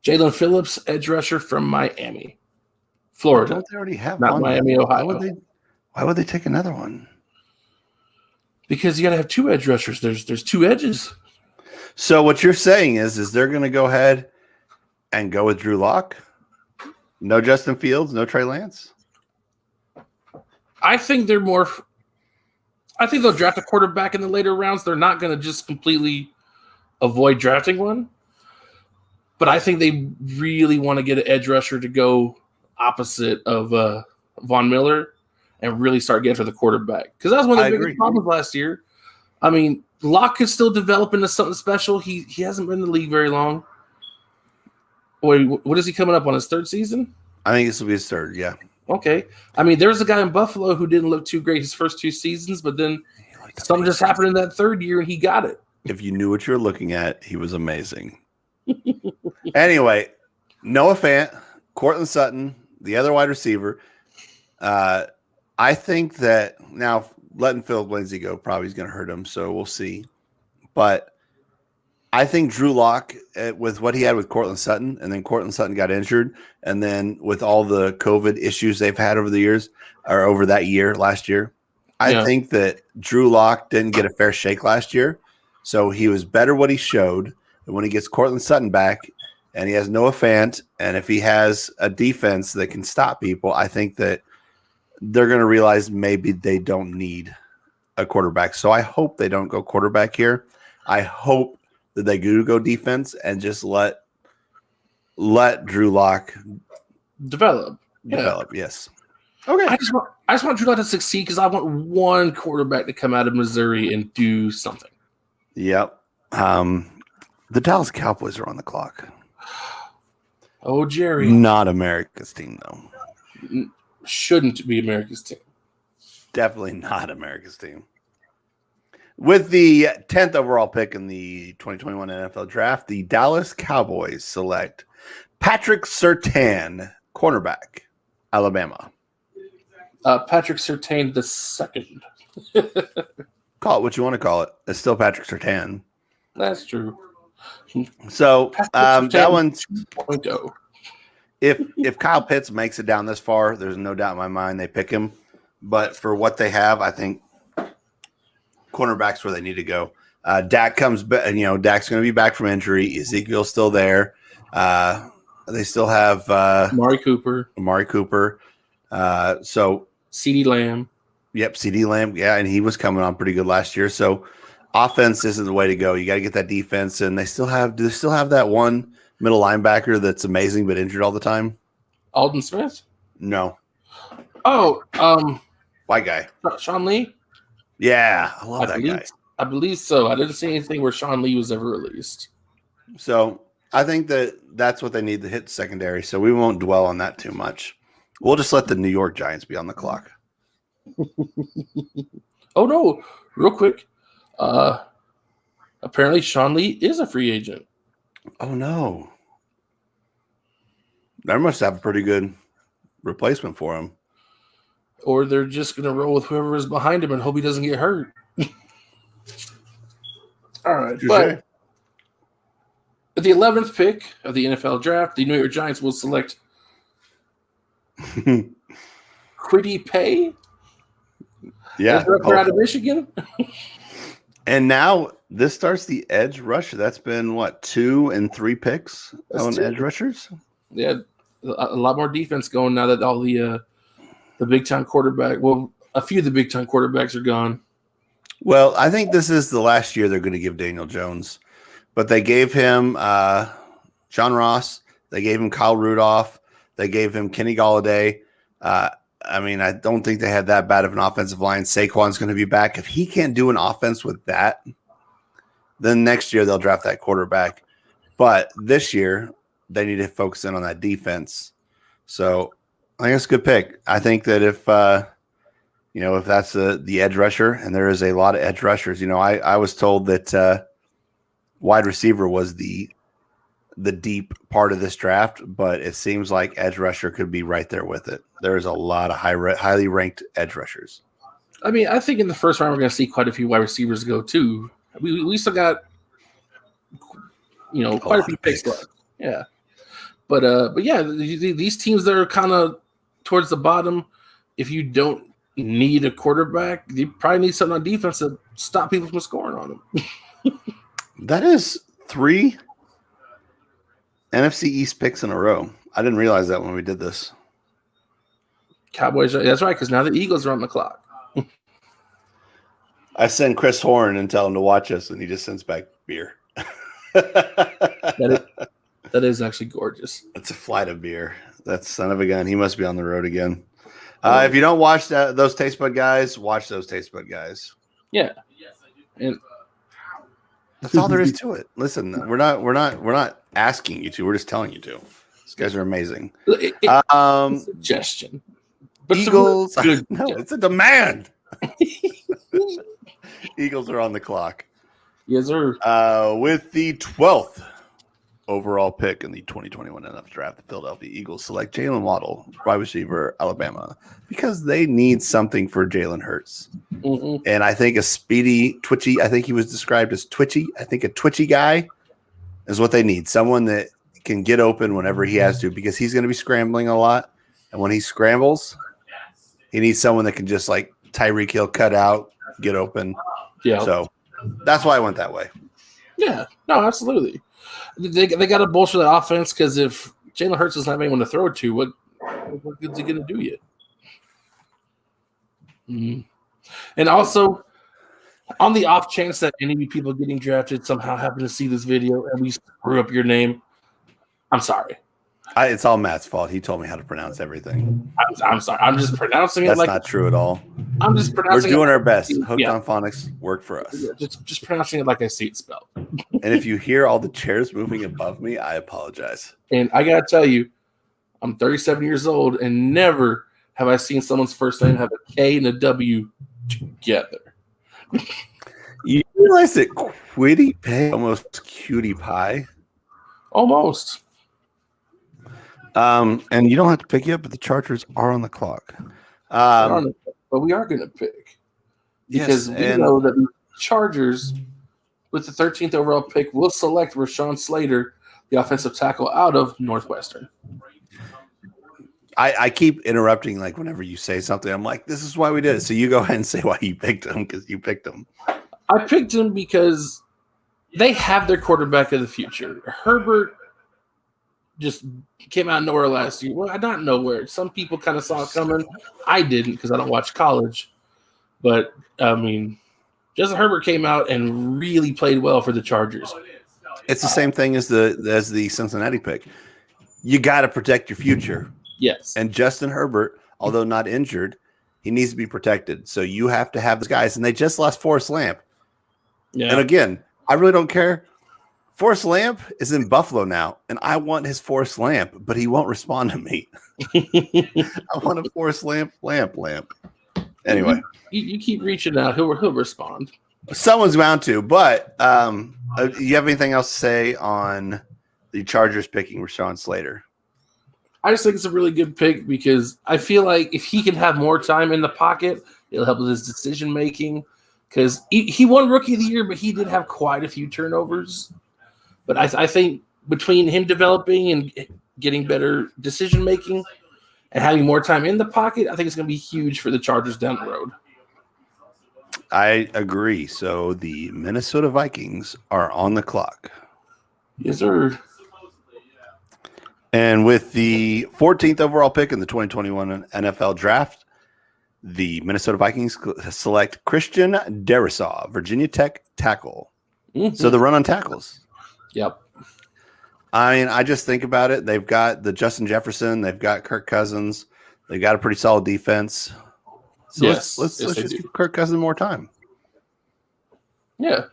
Jalen Phillips, edge rusher from Miami, Florida. Don't they already have Not one? Miami, Ohio. Why would they take another one? Because you got to have 2 edge rushers. There's 2 edges. So what you're saying is they're going to go ahead and go with Drew Lock? No Justin Fields, no Trey Lance? I think they'll draft a quarterback in the later rounds. They're not going to just completely avoid drafting one. But I think they really want to get an edge rusher to go opposite of Von Miller and really start getting to the quarterback. Because that was one of the biggest problems last year. I mean, Locke is still developing into something special. He hasn't been in the league very long. Wait, what is he coming up on, his 3rd season? I think this will be his 3rd, yeah. Okay. I mean, there was a guy in Buffalo who didn't look too great his first 2 seasons, but then something just happened in that 3rd year and he got it. If you knew what you were looking at, he was amazing. Anyway, Noah Fant, Cortland Sutton, the other wide receiver. I think that now letting Philip Lindsay go probably is going to hurt him, so we'll see. But I think Drew Lock, with what he had with Cortland Sutton, and then Cortland Sutton got injured, and then with all the COVID issues they've had over the years, or over that year, last year, I think that Drew Lock didn't get a fair shake last year. So he was better what he showed. And when he gets Cortland Sutton back and he has Noah Fant, and if he has a defense that can stop people, I think that they're going to realize maybe they don't need a quarterback. So I hope they don't go quarterback here. I hope that they do go defense and just let Drew Lock develop. Yes. Okay. I just want Drew Lock to succeed because I want one quarterback to come out of Missouri and do something. Yep. The Dallas Cowboys are on the clock. Oh, Jerry. Not America's team, though. Shouldn't be America's team. Definitely not America's team. With the 10th overall pick in the 2021 NFL Draft, the Dallas Cowboys select Patrick Surtain, cornerback, Alabama. Patrick Surtain II. Call it what you want to call it. It's still Patrick Surtain. That's true. So that one, 2.0. if Kyle Pitts makes it down this far, there's no doubt in my mind they pick him. But for what they have, I think cornerback's where they need to go. Dak comes back, Dak's going to be back from injury. Ezekiel's still there. They still have Amari Cooper. So CeeDee Lamb. Yep, CeeDee Lamb. Yeah, and he was coming on pretty good last year. So offense isn't the way to go. You got to get that defense, and they still have that one middle linebacker that's amazing but injured all the time? Aldon Smith? No. Oh, white guy. Sean Lee? Yeah, I love that guy. I believe so. I didn't see anything where Sean Lee was ever released. So I think that's what they need to hit secondary. So we won't dwell on that too much. We'll just let the New York Giants be on the clock. Oh, no. Real quick. Apparently Sean Lee is a free agent. Oh, no. They must have a pretty good replacement for him. Or they're just going to roll with whoever is behind him and hope he doesn't get hurt. All right. But at the 11th pick of the NFL draft, the New York Giants will select Kwity Paye. Yeah. Out of Michigan. And now this starts the edge rusher. That's been, 2 and 3 picks on edge rushers? Yeah, a lot more defense going now that all the big-time quarterback – well, a few of the big-time quarterbacks are gone. Well, I think this is the last year they're going to give Daniel Jones. But they gave him John Ross. They gave him Kyle Rudolph. They gave him Kenny Golladay. I don't think they had that bad of an offensive line. Saquon's going to be back. If he can't do an offense with that, Then next year they'll draft that quarterback. But this year they need to focus in on that defense. So I think it's a good pick. I think that if if that's the edge rusher, and there is a lot of edge rushers, I was told that wide receiver was the deep part of this draft, but it seems like edge rusher could be right there with it. There's a lot of highly ranked edge rushers. I mean, I think in the first round we're going to see quite a few wide receivers go too. We still got quite a few picks left. Yeah, but yeah, these teams that are kind of towards the bottom, if you don't need a quarterback, you probably need something on defense to stop people from scoring on them. That is 3 NFC East picks in a row. I didn't realize that when we did this. Cowboys, that's right, because now the Eagles are on the clock. I send Chris Horn and tell him to watch us, and he just sends back beer. That is actually gorgeous. It's a flight of beer. That son of a gun. He must be on the road again. If you don't watch those Taste Bud guys, watch those Taste Bud guys. Yeah, and that's all there is to it. Listen, we're not asking you to. We're just telling you to. These guys are amazing. It's a suggestion, but Eagles. No, it's a demand. Eagles are on the clock. Yes, sir. With the 12th overall pick in the 2021 NFL Draft, the Philadelphia Eagles select Jalen Waddle, wide receiver, Alabama, because they need something for Jalen Hurts. Mm-hmm. And I think a speedy, twitchy, I think he was described as twitchy. I think a twitchy guy is what they need. Someone that can get open whenever he has to, because he's going to be scrambling a lot. And when he scrambles, he needs someone that can just like Tyreek Hill cut out, get open. Yeah. So that's why I went that way. Yeah. No, absolutely. They got to bolster the offense, because if Jalen Hurts doesn't have anyone to throw it to, what good's he going to do yet? Mm-hmm. And also, on the off chance that any of you people getting drafted somehow happen to see this video and we screw up your name, I'm sorry. It's all Matt's fault. He told me how to pronounce everything. I'm sorry. I'm just pronouncing it That's like not true at all. I'm just pronouncing. We're doing it our best. like, Hooked on Phonics worked for us. Just pronouncing it like I see it spelled. And if you hear all the chairs moving above me, I apologize. And I gotta tell you, I'm 37 years old, and never have I seen someone's first name have a K and a W together. You realize that Quiddy Pay almost Cutie Pie? Almost. And you don't have to pick you up, but the Chargers are on the clock. But we are going to pick, because we know that the Chargers, with the 13th overall pick, will select Rashawn Slater, the offensive tackle out of Northwestern. I keep interrupting, like whenever you say something, I'm like, this is why we did it. So you go ahead and say why you picked him, because you picked him. I picked him because they have their quarterback of the future. Herbert just came out of nowhere last year. Well, not nowhere. Some people kind of saw it coming. I didn't, because I don't watch college. But, I mean, Justin Herbert came out and really played well for the Chargers. It's the same thing as the Cincinnati pick. You got to protect your future. Yes. And Justin Herbert, although not injured, he needs to be protected. So you have to have those guys. And they just lost Forrest Lamp. Yeah. And again, I really don't care. Forrest Lamp is in Buffalo now, and I want his Forrest Lamp, but he won't respond to me. I want a Forrest Lamp. Anyway. You keep reaching out. He'll respond. Someone's bound to, but you have anything else to say on the Chargers picking Rashawn Slater? I just think it's a really good pick, because I feel like if he can have more time in the pocket, it'll help with his decision-making, because he won Rookie of the Year, but he did have quite a few turnovers. But I think between him developing and getting better decision-making and having more time in the pocket, I think it's going to be huge for the Chargers down the road. I agree. So the Minnesota Vikings are on the clock. Yes, sir. And with the 14th overall pick in the 2021 NFL Draft, the Minnesota Vikings select Christian Darasaw, Virginia Tech tackle. Mm-hmm. So the run on tackles. Yep. I mean, I just think about it. They've got the Justin Jefferson. They've got Kirk Cousins. They've got a pretty solid defense. So let's just give Kirk Cousins more time. Yeah.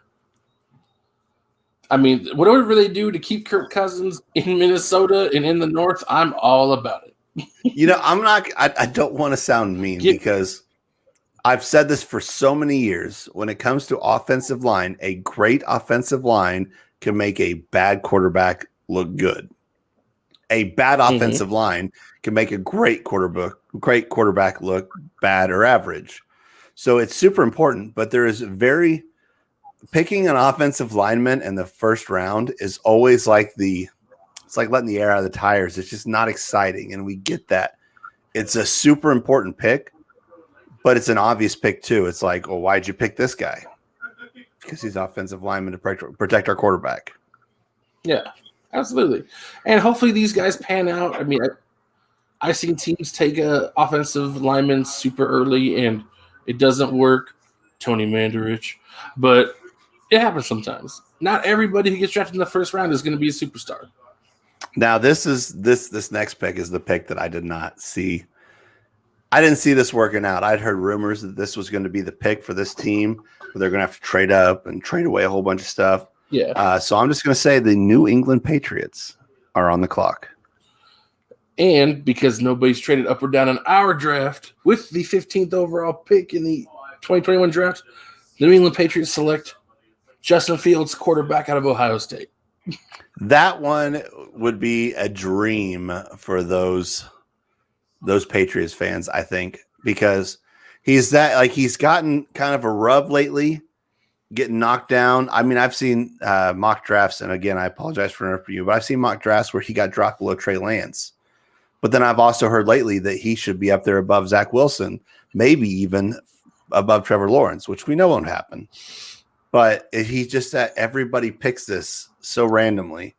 I mean, whatever they do to keep Kirk Cousins in Minnesota and in the North, I'm all about it. You know, I don't want to sound mean because I've said this for so many years. When it comes to offensive line, a great offensive line can make a bad quarterback look good. A bad offensive line can make a great quarterback look bad or average. So it's super important, but there is picking an offensive lineman in the first round is always like it's like letting the air out of the tires. It's just not exciting. And we get that. It's a super important pick, but it's an obvious pick too. It's like, well, why'd you pick this guy? Because he's offensive lineman to protect our quarterback. Yeah, absolutely. And hopefully these guys pan out. I mean, I've seen teams take a offensive lineman super early and it doesn't work. Tony Mandarich. But it happens sometimes. Not everybody who gets drafted in the first round is going to be a superstar. Now, this next pick is the pick that I did not see. I didn't see this working out. I'd heard rumors that this was going to be the pick for this team, where they're going to have to trade up and trade away a whole bunch of stuff. Yeah. So I'm just going to say the New England Patriots are on the clock. And because nobody's traded up or down in our draft, with the 15th overall pick in the 2021 draft, the New England Patriots select Justin Fields, quarterback out of Ohio State. That one would be a dream for those Patriots fans, I think, because he's gotten kind of a rub lately, getting knocked down. I mean, I've seen mock drafts, and again, I apologize for interrupting you, but I've seen mock drafts where he got dropped below Trey Lance. But then I've also heard lately that he should be up there above Zach Wilson, maybe even above Trevor Lawrence, which we know won't happen. But he just that everybody picks this so randomly.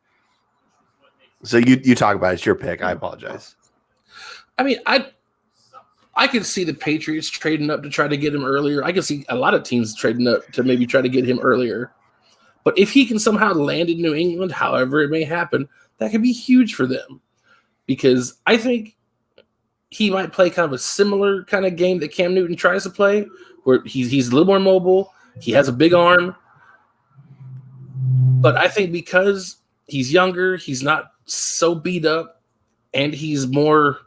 So you talk about it. It's your pick. I apologize. I mean, I could see the Patriots trading up to try to get him earlier. I could see a lot of teams trading up to maybe try to get him earlier. But if he can somehow land in New England, however it may happen, that could be huge for them. Because I think he might play kind of a similar kind of game that Cam Newton tries to play, where he's a little more mobile. He has a big arm. But I think because he's younger, he's not so beat up, and he's more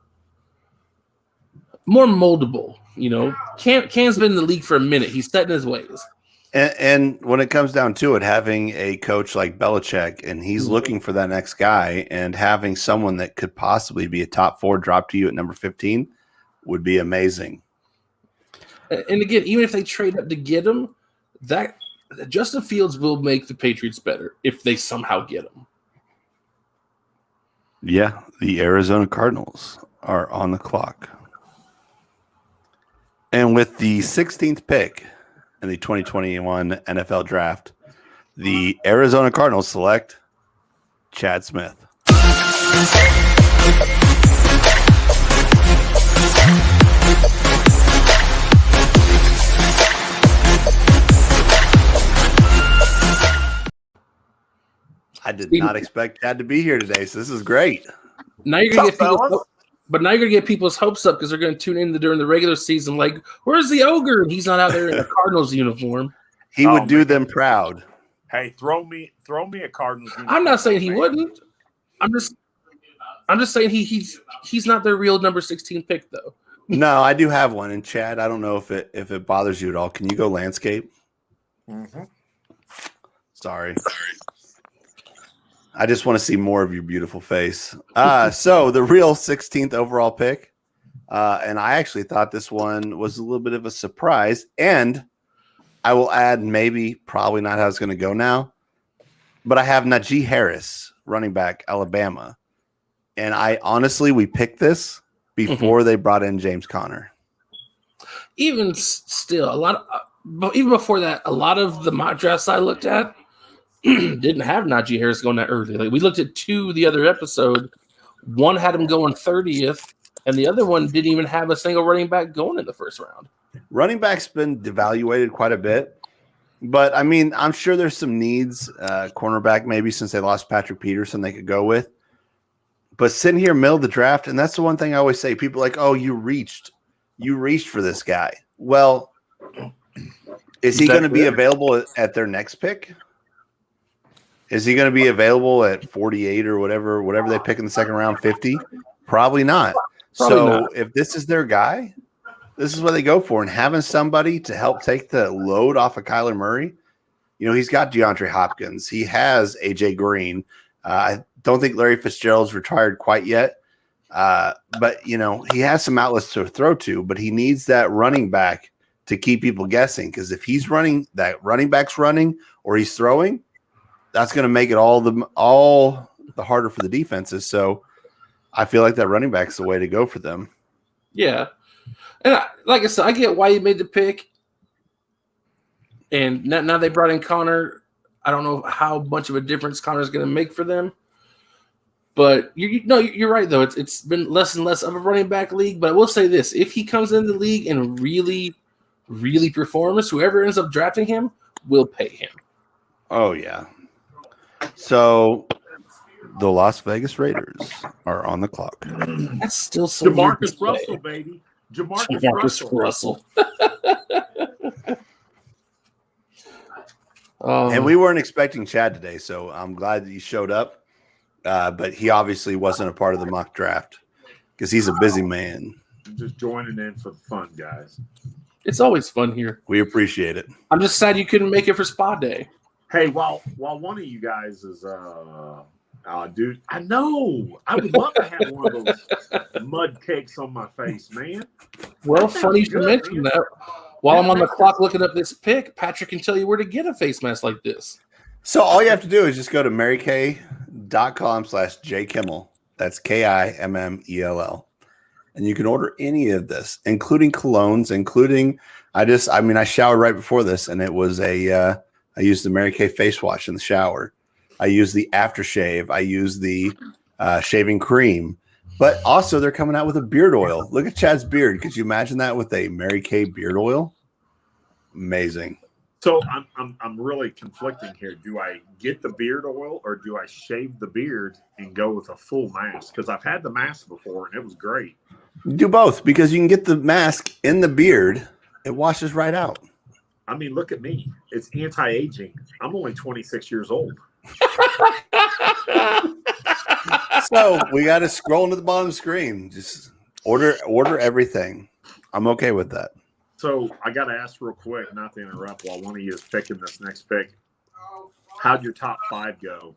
moldable. You know, Cam's been in the league for a minute. He's set in his ways. And when it comes down to it, having a coach like Belichick, and he's looking for that next guy, and having someone that could possibly be a top 4 drop to you at number 15 would be amazing. And again, even if they trade up to get him, that Justin Fields will make the Patriots better if they somehow get him. Yeah, the Arizona Cardinals are on the clock. And with the 16th pick in the 2021 NFL Draft, the Arizona Cardinals select Chad Smith. I did not expect Chad to be here today, so this is great. Now you're gonna get people's hopes up because they're gonna tune in during the regular season. Like, where's the ogre? And he's not out there in a Cardinals uniform. He would do them proud. Hey, throw me a Cardinals uniform. I'm not saying he wouldn't. I'm just saying he's not their real number 16 pick though. No, I do have one. And Chad, I don't know if it bothers you at all. Can you go landscape? Mm-hmm. Sorry. I just want to see more of your beautiful face. So the real 16th overall pick, and I actually thought this one was a little bit of a surprise. And I will add, probably not how it's going to go now, but I have Najee Harris, running back, Alabama. And we picked this before they brought in James Conner. Even still, even before that, a lot of the mock drafts I looked at didn't have Najee Harris going that early. Like, we looked at 2 the other episode. One had him going 30th, and the other one didn't even have a single running back going in the first round. Running back's been devaluated quite a bit, but I mean, I'm sure there's some needs. Cornerback, maybe since they lost Patrick Peterson, they could go with. But sitting here middle of the draft, and that's the one thing I always say. People are like, oh, you reached for this guy. Well, is he going to be available at their next pick? Is he going to be available at 48 or whatever they pick in the second round, 50? Probably not. If this is their guy, this is what they go for. And having somebody to help take the load off of Kyler Murray, he's got DeAndre Hopkins. He has AJ Green. I don't think Larry Fitzgerald's retired quite yet. But he has some outlets to throw to, but he needs that running back to keep people guessing. Because if he's running, that running back's running or he's throwing, that's going to make it all the harder for the defenses. So I feel like that running back's the way to go for them. Yeah. And like I said, I get why you made the pick. And now they brought in Connor. I don't know how much of a difference Connor's going to make for them. But you're right, though. It's been less and less of a running back league. But I will say this. If he comes into the league and really, really performs, whoever ends up drafting him will pay him. Oh, yeah. So the Las Vegas Raiders are on the clock. That's still so Jamarcus Russell, baby. Jamarcus Russell. And we weren't expecting Chad today, so I'm glad that he showed up. But he obviously wasn't a part of the mock draft because he's a busy man. I'm just joining in for the fun, guys. It's always fun here. We appreciate it. I'm just sad you couldn't make it for spa day. Hey, while one of you guys is dude, I know I would love to have one of those mud cakes on my face, man. Well, funny you mention that. While I'm on the clock looking up this pick, Patrick can tell you where to get a face mask like this. So all you have to do is just go to marykay.com/jkimmel. That's KIMMELL. And you can order any of this, including colognes, I showered right before this, and it was I used the Mary Kay face wash in the shower. I used the aftershave. I used the shaving cream. But also they're coming out with a beard oil. Look at Chad's beard. Could you imagine that with a Mary Kay beard oil? Amazing. So I'm really conflicting here. Do I get the beard oil or do I shave the beard and go with a full mask? Because I've had the mask before and it was great. Do both because you can get the mask in the beard. It washes right out. I mean, look at me. It's anti-aging. I'm only 26 years old. So we got to scroll to the bottom screen. Just order everything. I'm okay with that. So I got to ask real quick, not to interrupt while one of you is picking this next pick. How'd your top 5 go?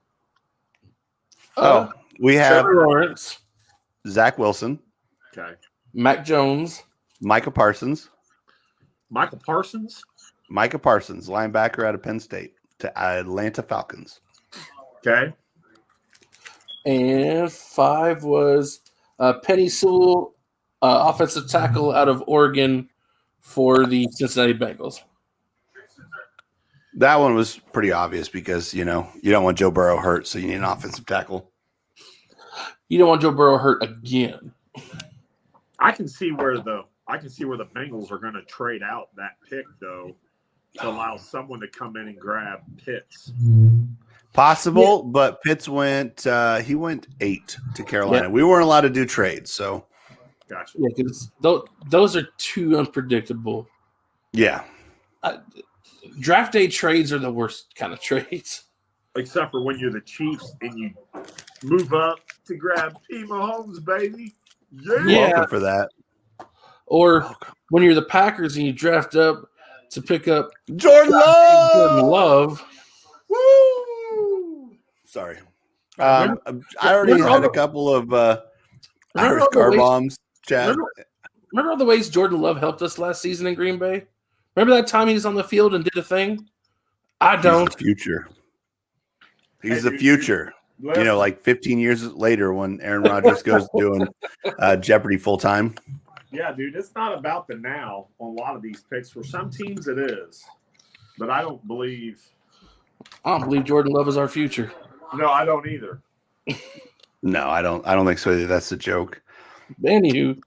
We have Trevor Lawrence, Zach Wilson, Okay. Mac Jones, Micah Parsons, linebacker out of Penn State to Atlanta Falcons. Okay. and 5 was Penny Sewell, offensive tackle out of Oregon for the Cincinnati Bengals. That one was pretty obvious because, you don't want Joe Burrow hurt, so you need an offensive tackle. You don't want Joe Burrow hurt again. I can see where the Bengals are going to trade out that pick though to allow someone to come in and grab Pitts. Possible, but Pitts went 8 to Carolina. Yeah. We weren't allowed to do trades, so Gotcha. Yeah, because those are too unpredictable. yeah. Draft day trades are the worst kind of trades. Except for when you're the Chiefs and you move up to grab P. Mahomes, baby. Yeah. Welcome for that. Or when you're the Packers and you draft up to pick up Jordan Love. Woo! Sorry. I already had a couple of Irish car bombs, Chad. Remember all the ways Jordan Love helped us last season in Green Bay? Remember that time he was on the field and did a thing? I don't. He's the future. He's the future. Like 15 years later when Aaron Rodgers goes doing Jeopardy full time. Yeah, dude, it's not about the now on a lot of these picks. For some teams, it is, but I don't believe Jordan Love is our future. No, I don't either. No, I don't think so. That's a joke. Anywho,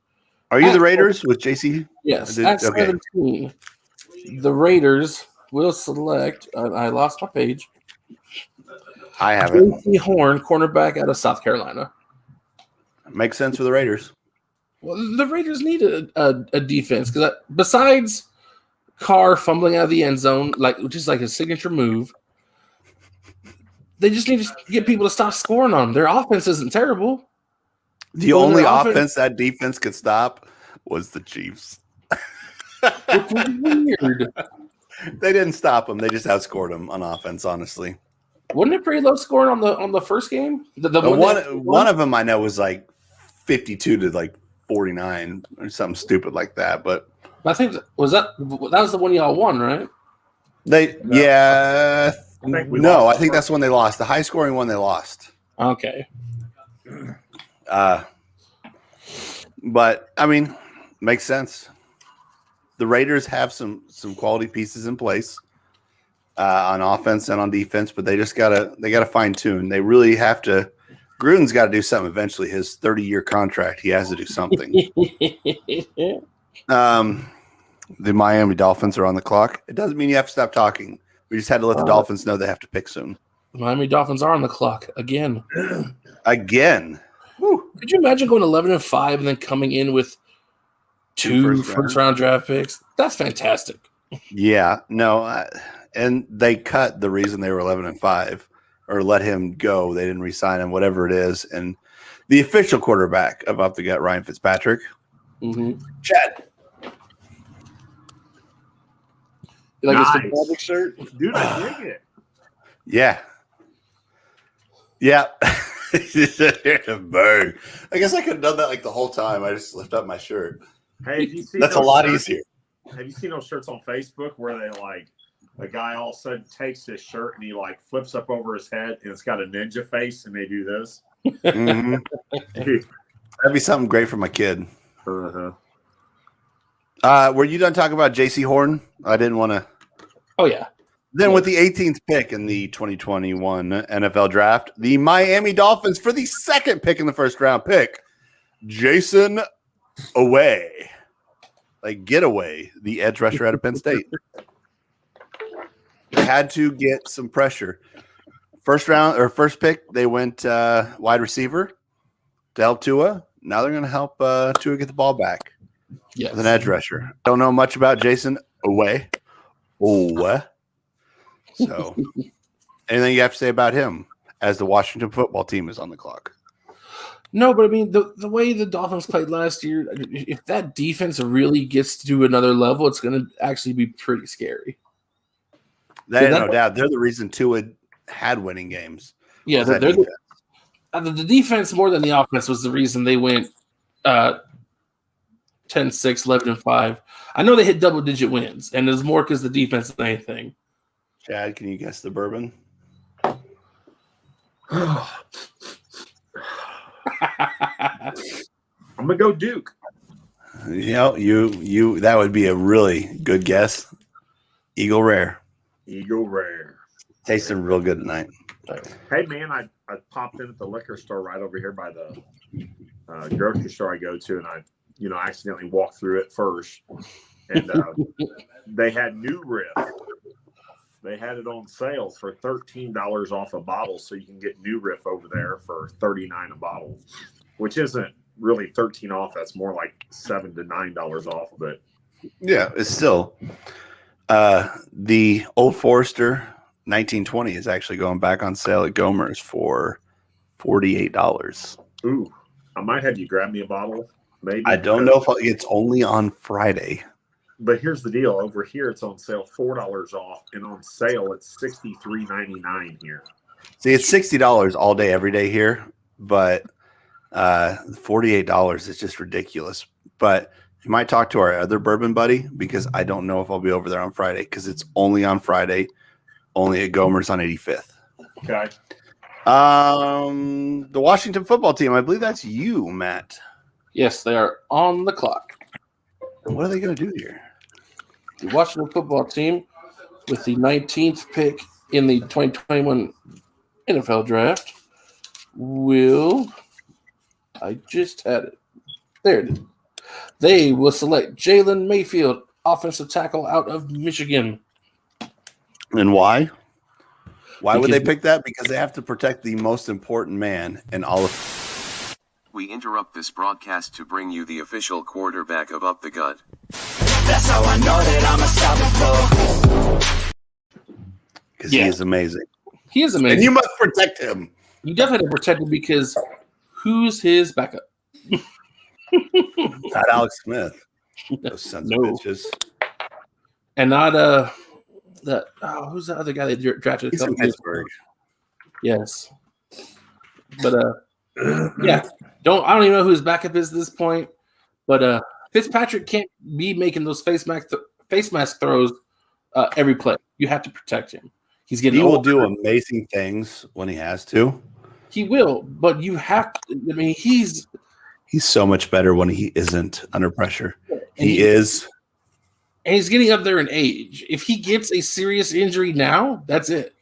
are you the Raiders with JC? Yes. At 17, the Raiders will select. I lost my page. I have it. JC Horn, cornerback out of South Carolina. Makes sense for the Raiders. Well, the Raiders need a defense because besides Carr fumbling out of the end zone, which is like his signature move, They just need to get people to stop scoring on them. Their offense isn't terrible. The only offense that defense could stop was the Chiefs. Which was weird. They didn't stop them. They just outscored them on offense, honestly. Wasn't it pretty low scoring on the first game? One of them I know was like 52 to like 49 or something stupid like that. But I think that was the one y'all won, right? I think that's when they lost. The high scoring one they lost. Okay. But I mean, makes sense. The Raiders have some quality pieces in place on offense and on defense, but they gotta fine tune. They really have to. Gruden's got to do something eventually. His 30-year contract, he has to do something. The Miami Dolphins are on the clock. It doesn't mean you have to stop talking. We just had to let the Dolphins know they have to pick soon. The Miami Dolphins are on the clock again. Again. Woo. Could you imagine going 11-5 and then coming in with two first-round draft picks? That's fantastic. Yeah, no, and they cut the reason they were 11-5 or let him go. They didn't re-sign him, whatever it is. And the official quarterback of Up the Gut, Ryan Fitzpatrick. Mm-hmm. Chad. You like Nice. his Fitzpatrick shirt? Dude, I dig it. Yeah. Yeah. Burn. I guess I could have done that like the whole time. I just lift up my shirt. Hey, have you seen That's a those lot shirts? easier. Have you seen those shirts on Facebook where they like a guy all of a sudden takes his shirt and he like flips up over his head and it's got a ninja face and they do this? Mm-hmm. That'd be something great for my kid. Uh-huh. Were you done talking about J.C. Horn? I didn't want to. Oh, yeah. Then with the 18th pick in the 2021 NFL draft, the Miami Dolphins for the second pick in the first round pick, Jason Away. Like Getaway, the edge rusher out of Penn State. They had to get some pressure. First pick, they went wide receiver to help Tua. Now they're going to help Tua get the ball back. Yes. With an edge rusher. Don't know much about Jason Away. So, anything you have to say about him as the Washington football team is on the clock? No, but I mean, the way the Dolphins played last year, if that defense really gets to another level, it's going to actually be pretty scary. No doubt. They're the reason Tua had winning games. Yeah, the defense more than the offense was the reason they went 10-6, 11-5. I know they hit double-digit wins, and it's more because the defense than anything. Chad, can you guess the bourbon? I'm gonna go Duke. You that would be a really good guess. Eagle Rare. Tasting real good tonight. Hey man, I popped in at the liquor store right over here by the grocery store I go to, and I accidentally walked through it first, and they had New Riff. They had it on sale for $13 off a bottle, so you can get New Riff over there for $39 a bottle, which isn't really 13 off. That's more like $7 to $9 off. But yeah, it's still the Old Forester 1920 is actually going back on sale at Gomer's for $48. Ooh, I might have you grab me a bottle. Maybe I don't know if it's only on Friday. But here's the deal. Over here, it's on sale $4 off, and on sale, it's $63.99 here. See, it's $60 all day, every day here, but $48 is just ridiculous. But you might talk to our other bourbon buddy because I don't know if I'll be over there on Friday because it's only on Friday, only at Gomer's on 85th. Okay. The Washington football team, I believe that's you, Matt. Yes, they are on the clock. What are they going to do here? The Washington football team with the 19th pick in the 2021 NFL draft I just had it. There it is. They will select Jalen Mayfield, offensive tackle out of Michigan. And why? Why would they pick that? Because they have to protect the most important man in all of. We interrupt this broadcast to bring you the official quarterback of Up the Gut. That's how I know that I'm unstoppable. Because he is amazing. He is amazing. And you must protect him. You definitely have to protect him because who's his backup? Not Alex Smith. Those sons of bitches. And not who's the other guy they drafted? He's in Pittsburgh. Yes. But yeah. I don't even know who his backup is at this point. But Fitzpatrick can't be making those face mask throws every play. You have to protect him. He will do amazing things when he has to. He will, but you have to. I mean, he's so much better when he isn't under pressure. He is. And he's getting up there in age. If he gets a serious injury now, that's it.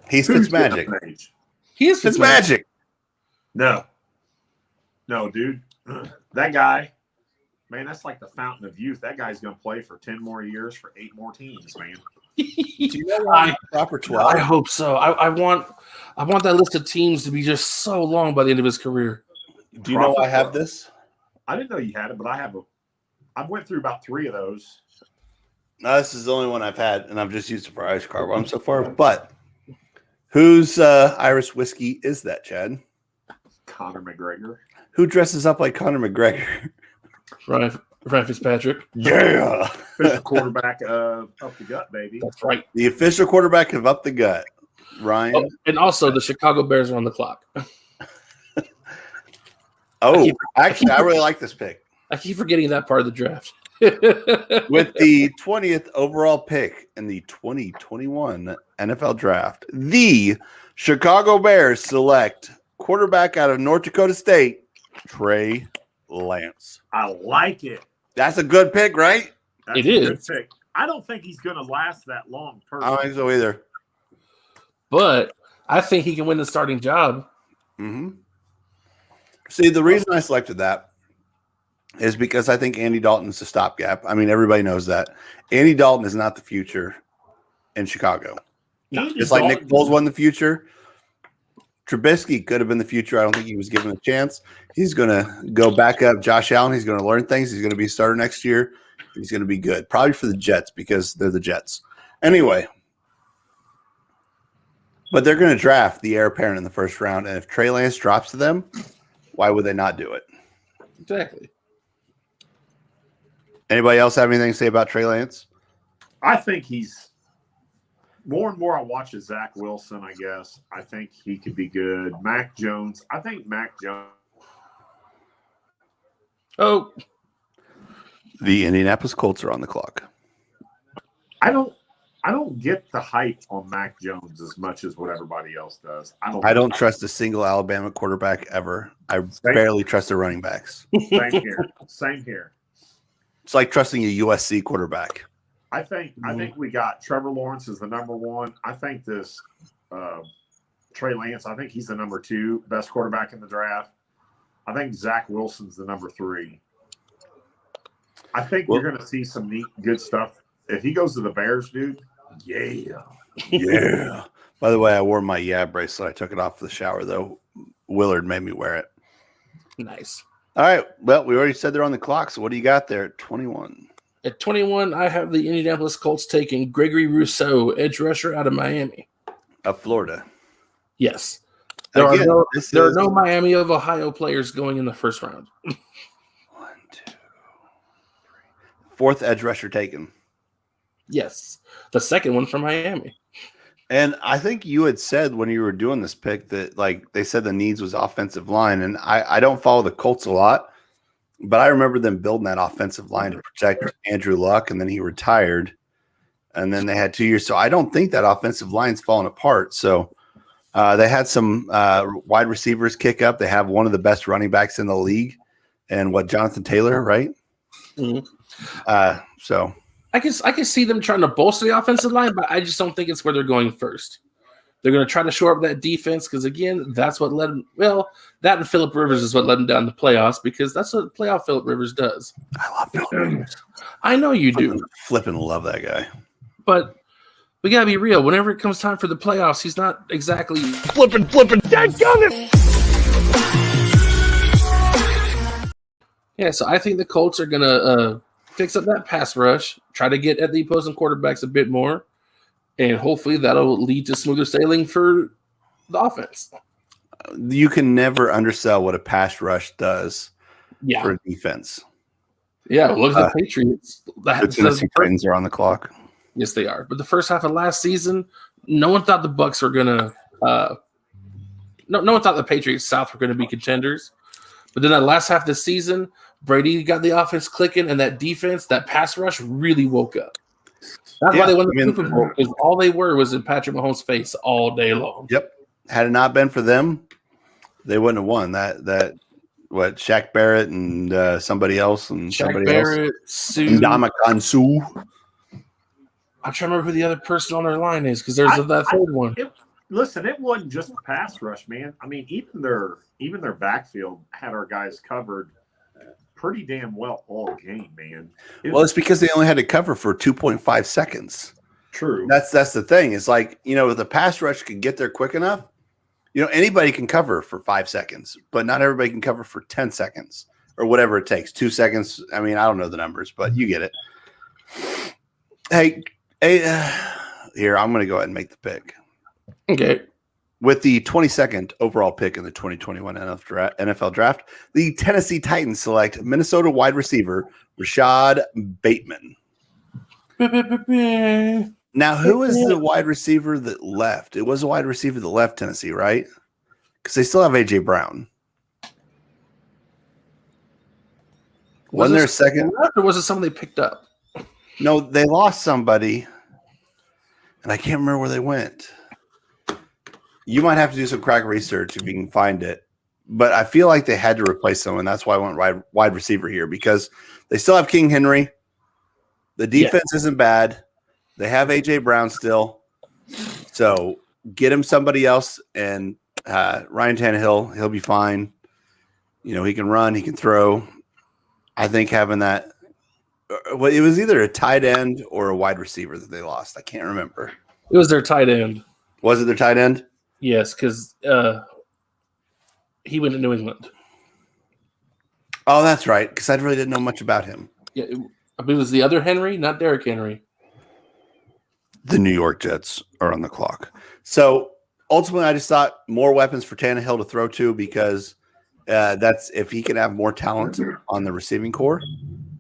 He's Fitzmagic. He is Fitzmagic. No, dude. That guy, man, that's like the fountain of youth. That guy's going to play for 10 more years for 8 more teams, man. Do you know proper 12? I hope so. I want that list of teams to be just so long by the end of his career. Do you know I have this? I didn't know you had it, but I went through about 3 of those. No, this is the only one I've had, and I've just used it for Irish car bomb so far. But whose Irish whiskey is that, Chad? Conor McGregor. Who dresses up like Conor McGregor? Ryan Fitzpatrick. Yeah. Official quarterback of Up the Gut, baby. That's right. The official quarterback of Up the Gut, Ryan. Oh, and also the Chicago Bears are on the clock. Actually, I really like this pick. I keep forgetting that part of the draft. With the 20th overall pick in the 2021 NFL Draft, the Chicago Bears select quarterback out of North Dakota State, Trey Lance. I like it. That's a good pick, right? That's It a is. good pick. I don't think he's going to last that long. I don't think so either. But I think he can win the starting job. Mm-hmm. See, the reason I selected that is because I think Andy Dalton's a stopgap. I mean, everybody knows that. Andy Dalton is not the future in Chicago. Just like Nick Foles won the future. Trubisky could have been the future. I don't think he was given a chance. He's going to go back up Josh Allen. He's going to learn things. He's going to be a starter next year. He's going to be good. Probably for the Jets because they're the Jets. Anyway. But they're going to draft the heir apparent in the first round. And if Trey Lance drops to them, why would they not do it? Exactly. Anybody else have anything to say about Trey Lance? I think he's more and more I watch Zach Wilson, I guess. I think he could be good. Mac Jones. I think Mac Jones. Oh. The Indianapolis Colts are on the clock. I don't get the hype on Mac Jones as much as what everybody else does. I don't trust a single Alabama quarterback ever. I barely trust their running backs. Same here. It's like trusting a USC quarterback. I think we got Trevor Lawrence as the number 1. I think this Trey Lance, I think he's the number 2 best quarterback in the draft. I think Zach Wilson's the number 3. I think you're going to see some neat, good stuff. If he goes to the Bears, dude, yeah. By the way, I wore my bracelet. I took it off for the shower, though. Willard made me wear it. Nice. All right. Well, we already said they're on the clock. So what do you got there at 21? At 21, I have the Indianapolis Colts taking Gregory Rousseau, edge rusher out of Miami. Of Florida. Yes. There are no Miami of Ohio players going in the first round. 1, 2, 3. 4th edge rusher taken. Yes. The second one from Miami. And I think you had said when you were doing this pick that, like, they said the needs was offensive line. And I don't follow the Colts a lot, but I remember them building that offensive line to protect Andrew Luck, and then he retired. And then they had 2 years. So I don't think that offensive line's falling apart. So they had some wide receivers kick up. They have one of the best running backs in the league. And Jonathan Taylor, right? Mm-hmm. So I can see them trying to bolster the offensive line, but I just don't think it's where they're going first. They're going to try to shore up that defense because, again, that's what led them. Well, that and Phillip Rivers is what led them down the playoffs because that's what playoff Phillip Rivers does. I love Phillip Rivers. I know you do. Flipping love that guy. But we got to be real. Whenever it comes time for the playoffs, he's not exactly Flipping. Dadgummit! Yeah, so I think the Colts are going to fix up that pass rush, try to get at the opposing quarterbacks a bit more, And hopefully that'll lead to smoother sailing for the offense. You can never undersell what a pass rush does for defense. Yeah, look at the Patriots. The Tennessee Titans are on the clock. Yes, they are. But the first half of last season, no one thought the Bucs were gonna. No one thought the Patriots South were going to be contenders. But then that last half of the season, Brady got the offense clicking, and that defense, that pass rush, really woke up. That's why they won the Super Bowl, because all they were was in Patrick Mahomes' face all day long. Yep. Had it not been for them, they wouldn't have won. Shaq Barrett and somebody else and Shaq somebody Barrett, else. Sue. Ndamukong Suh. I'm trying to remember who the other person on their line is, because there's that third one. Listen, it wasn't just the pass rush, man. I mean, even their backfield had our guys covered pretty damn well all game, man. It's because they only had to cover for 2.5 seconds. True. That's the thing. It's like, if the pass rush could get there quick enough, anybody can cover for 5 seconds, but not everybody can cover for 10 seconds or whatever it takes. 2 seconds. I mean, I don't know the numbers, but you get it. Hey, here, I'm going to go ahead and make the pick. Okay. With the 22nd overall pick in the 2021 NFL Draft, the Tennessee Titans select Minnesota wide receiver Rashad Bateman. Now, who is the wide receiver that left? It was a wide receiver that left Tennessee, right? Because they still have A.J. Brown. Wasn't there a second? Or was it someone they picked up? No, they lost somebody, and I can't remember where they went. You might have to do some crack research if you can find it. But I feel like they had to replace someone. That's why I went wide receiver here, because they still have King Henry. The defense isn't bad. They have A.J. Brown still. So get him somebody else, and Ryan Tannehill, he'll be fine. He can run, he can throw. I think having that it was either a tight end or a wide receiver that they lost. I can't remember. It was their tight end. Was it their tight end? Yes, because he went to New England. Oh, that's right, because I really didn't know much about him. Yeah, I believe it was the other Henry, not Derrick Henry. The New York Jets are on the clock. So ultimately, I just thought more weapons for Tannehill to throw to, because that's if he can have more talent on the receiving core,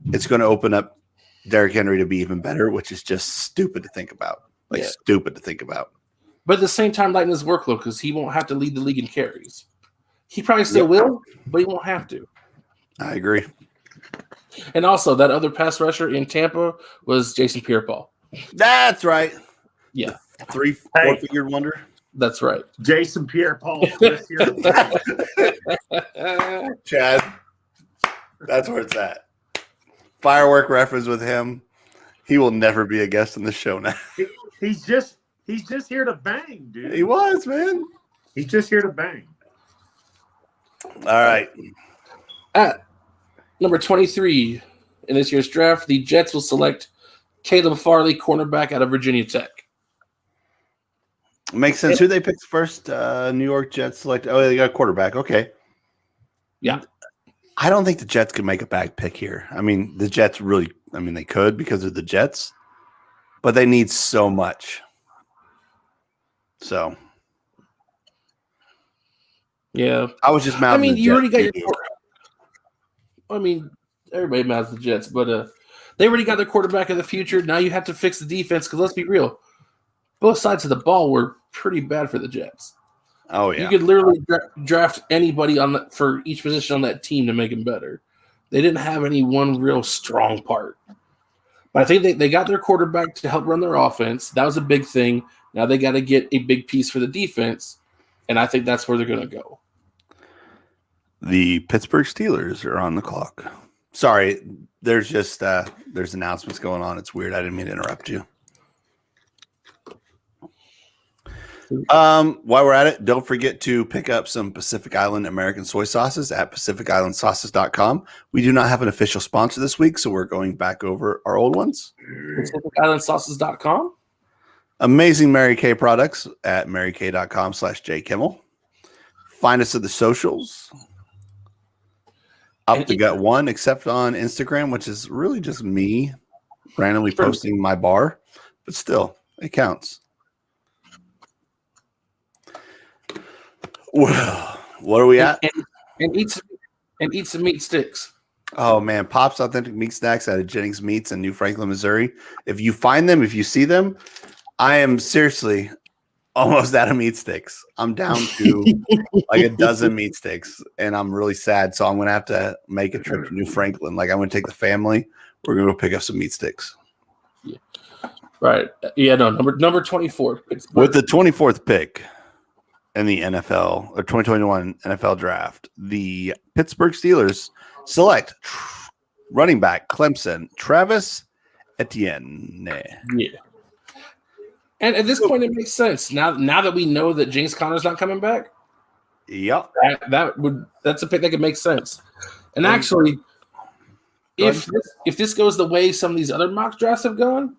it's going to open up Derrick Henry to be even better, which is just stupid to think about. Stupid to think about. But at the same time, lighten his workload, because he won't have to lead the league in carries. He probably still will, but he won't have to. I agree. And also, that other pass rusher in Tampa was Jason Pierre-Paul. That's right. Yeah. 4-figured wonder. That's right. Jason Pierre-Paul. Chad, that's where it's at. Firework reference with him. He will never be a guest on the show now. He's just here to bang, dude. He was, man. He's just here to bang. All right. At number 23 in this year's draft, the Jets will select Caleb Farley, cornerback out of Virginia Tech. Makes sense. Who they picked first? New York Jets select. Oh, they got a quarterback. Okay. Yeah. I don't think the Jets could make a bad pick here. I mean, the Jets really, they could because of the Jets, but they need so much. So. Yeah. I was just mad. You already got your. Everybody mad at the Jets, but they already got their quarterback of the future. Now you have to fix the defense, because let's be real. Both sides of the ball were pretty bad for the Jets. Oh, yeah. You could literally draft anybody for each position on that team to make them better. They didn't have any one real strong part. But I think they got their quarterback to help run their offense. That was a big thing. Now they got to get a big piece for the defense, and I think that's where they're going to go. The Pittsburgh Steelers are on the clock. Sorry, there's just there's announcements going on. It's weird. I didn't mean to interrupt you. While we're at it, don't forget to pick up some Pacific Island American soy sauces at PacificIslandSauces.com. We do not have an official sponsor this week, so we're going back over our old ones. PacificIslandSauces.com. Amazing Mary Kay products at MaryKay.com/JKimmel. Find us at the socials. Up the Gut One, except on Instagram, which is really just me randomly posting my bar, but still, it counts. Well, what are we at? And eat some meat sticks. Oh man, Pop's Authentic Meat Snacks out of Jennings Meats in New Franklin, Missouri. If you find them, if you see them, I am seriously almost out of meat sticks. I'm down to like a dozen meat sticks, and I'm really sad. So I'm gonna have to make a trip to New Franklin. Like I'm gonna take the family. We're gonna go pick up some meat sticks. Yeah. Right. Yeah. No. Number 24. Pittsburgh. With the 24th pick in the NFL or 2021 NFL Draft, the Pittsburgh Steelers select running back Clemson Travis Etienne. Yeah. And at this point, it makes sense. Now that we know that James Conner's not coming back, Yep. That's a pick that could make sense. And actually, if this goes the way some of these other mock drafts have gone,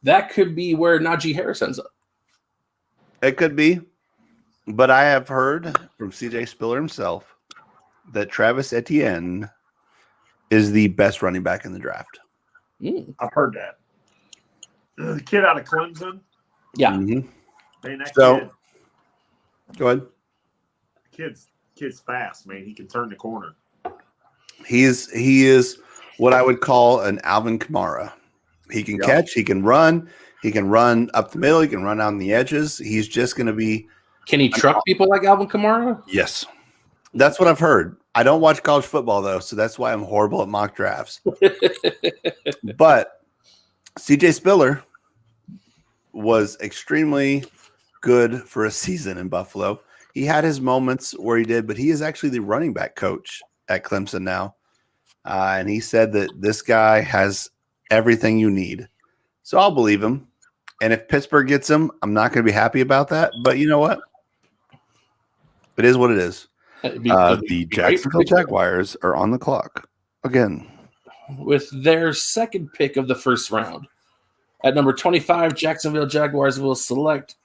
that could be where Najee Harris ends up. It could be. But I have heard from CJ Spiller himself that Travis Etienne is the best running back in the draft. I've heard that. The kid out of Clemson. Yeah. Mm-hmm. Man, that So, kid, go ahead. Kid's fast, man. He can turn the corner. He is what I would call an Alvin Kamara. He can catch, he can run up the middle, he can run down the edges. He's just going to be. Can he truck people like Alvin Kamara? Yes. That's what I've heard. I don't watch college football, though, so that's why I'm horrible at mock drafts. But CJ Spiller was extremely good for a season in Buffalo. He had his moments where he did, but he is actually the running back coach at Clemson now. And he said that this guy has everything you need. So I'll believe him. And if Pittsburgh gets him, I'm not going to be happy about that. But you know what? It is what it is. The Jacksonville Jaguars are on the clock again. With their second pick of the first round. At number 25, Jacksonville Jaguars will select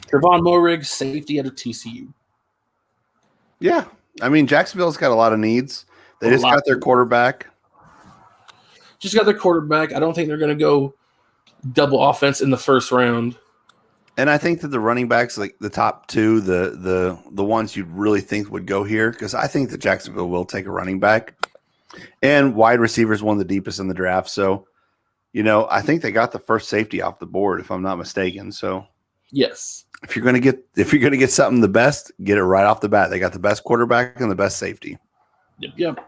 Trevon Moehrig, safety out of TCU. Yeah. I mean, Jacksonville's got a lot of needs. They just got their quarterback. Just got their quarterback. I don't think they're going to go double offense in the first round. And I think that the running backs, like the top two, the ones you'd really think would go here, because I think that Jacksonville will take a running back. And wide receivers one of the deepest in the draft. So, you know, I think they got the first safety off the board, if I'm not mistaken. So, yes, if you're gonna get something the best, get it right off the bat. They got the best quarterback and the best safety. Yep.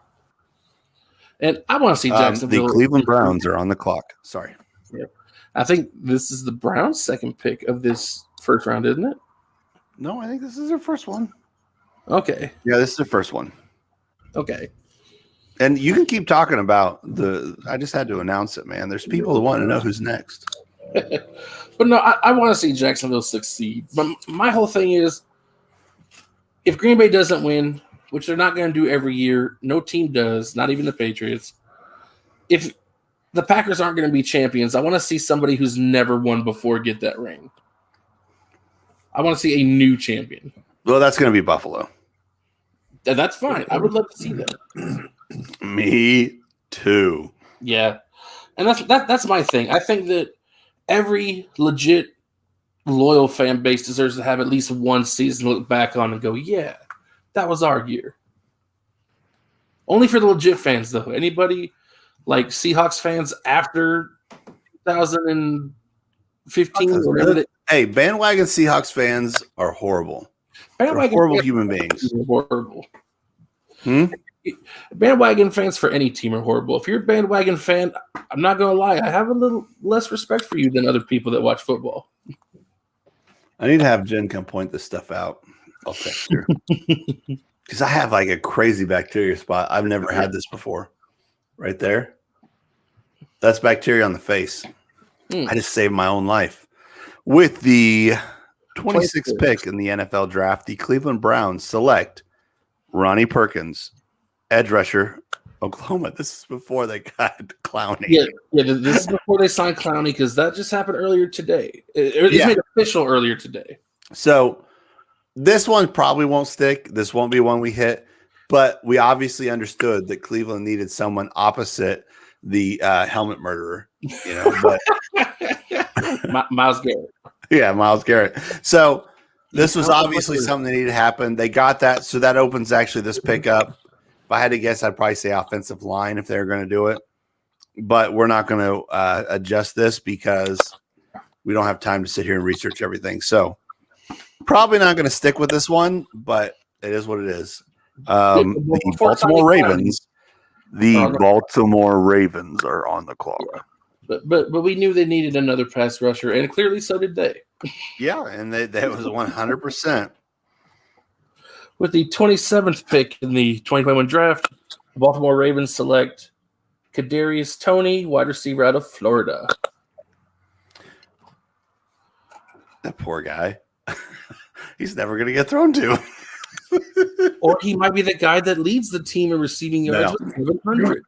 And I want to see Jacksonville. The Cleveland Browns are on the clock. Sorry. Yep. I think this is the Browns' second pick of this first round, isn't it? No, I think this is their first one. Okay. Yeah, this is their first one. Okay. And you can keep talking about I just had to announce it, man. There's people that want to know who's next. But no, I want to see Jacksonville succeed. But my whole thing is, if Green Bay doesn't win, which they're not going to do every year, no team does, not even the Patriots. If the Packers aren't going to be champions, I want to see somebody who's never won before get that ring. I want to see a new champion. Well, that's going to be Buffalo. That's fine. I would love to see that. Me too. Yeah. And that's my thing. I think that every legit loyal fan base deserves to have at least one season to look back on and go, yeah, that was our year. Only for the legit fans, though. Anybody like Seahawks fans after 2015 or whatever. Hey, bandwagon Seahawks fans are horrible. They're horrible human beings. Horrible. Bandwagon fans for any team are horrible. If you're a bandwagon fan, I'm not going to lie, I have a little less respect for you than other people that watch football. I need to have Jen come point this stuff out. I'll text her. Because I have like a crazy bacteria spot. I've never had this before. Right there. That's bacteria on the face. I just saved my own life. With the 26th pick in the NFL draft, the Cleveland Browns select Ronnie Perkins, edge rusher, Oklahoma. This is before they got Clowney. Yeah, this is before they signed Clowney because that just happened earlier today. It's made official earlier today. So this one probably won't stick. This won't be one we hit, but we obviously understood that Cleveland needed someone opposite the helmet murderer. You know, but Myles Garrett. Yeah, Myles Garrett. So This was obviously something that needed to happen. They got that, so that opens actually this pickup. If I had to guess, I'd probably say offensive line if they were going to do it. But we're not going to adjust this because we don't have time to sit here and research everything. So probably not going to stick with this one, but it is what it is. The Baltimore Ravens. The Baltimore Ravens are on the clock. But we knew they needed another pass rusher, and clearly so did they. Yeah, and that was 100%. With the 27th pick in the 2021 draft, the Baltimore Ravens select Kadarius Toney, wide receiver out of Florida. That poor guy. He's never going to get thrown to. Or he might be the guy that leads the team in receiving yards with 700.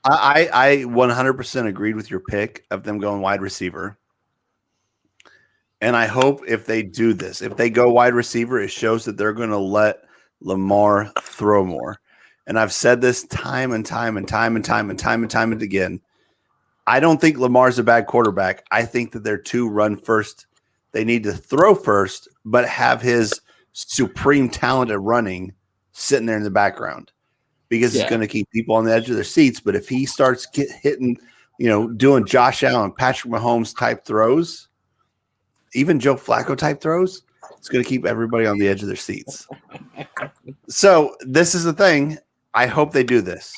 I 100% agreed with your pick of them going wide receiver. And I hope if they do this, if they go wide receiver, it shows that they're going to let Lamar throw more. And I've said this time and time again. I don't think Lamar's a bad quarterback. I think that they're too run first. They need to throw first, but have his supreme talent at running sitting there in the background because it's going to keep people on the edge of their seats. But if he starts hitting, doing Josh Allen, Patrick Mahomes type throws, even Joe Flacco type throws, it's going to keep everybody on the edge of their seats. So this is the thing. I hope they do this.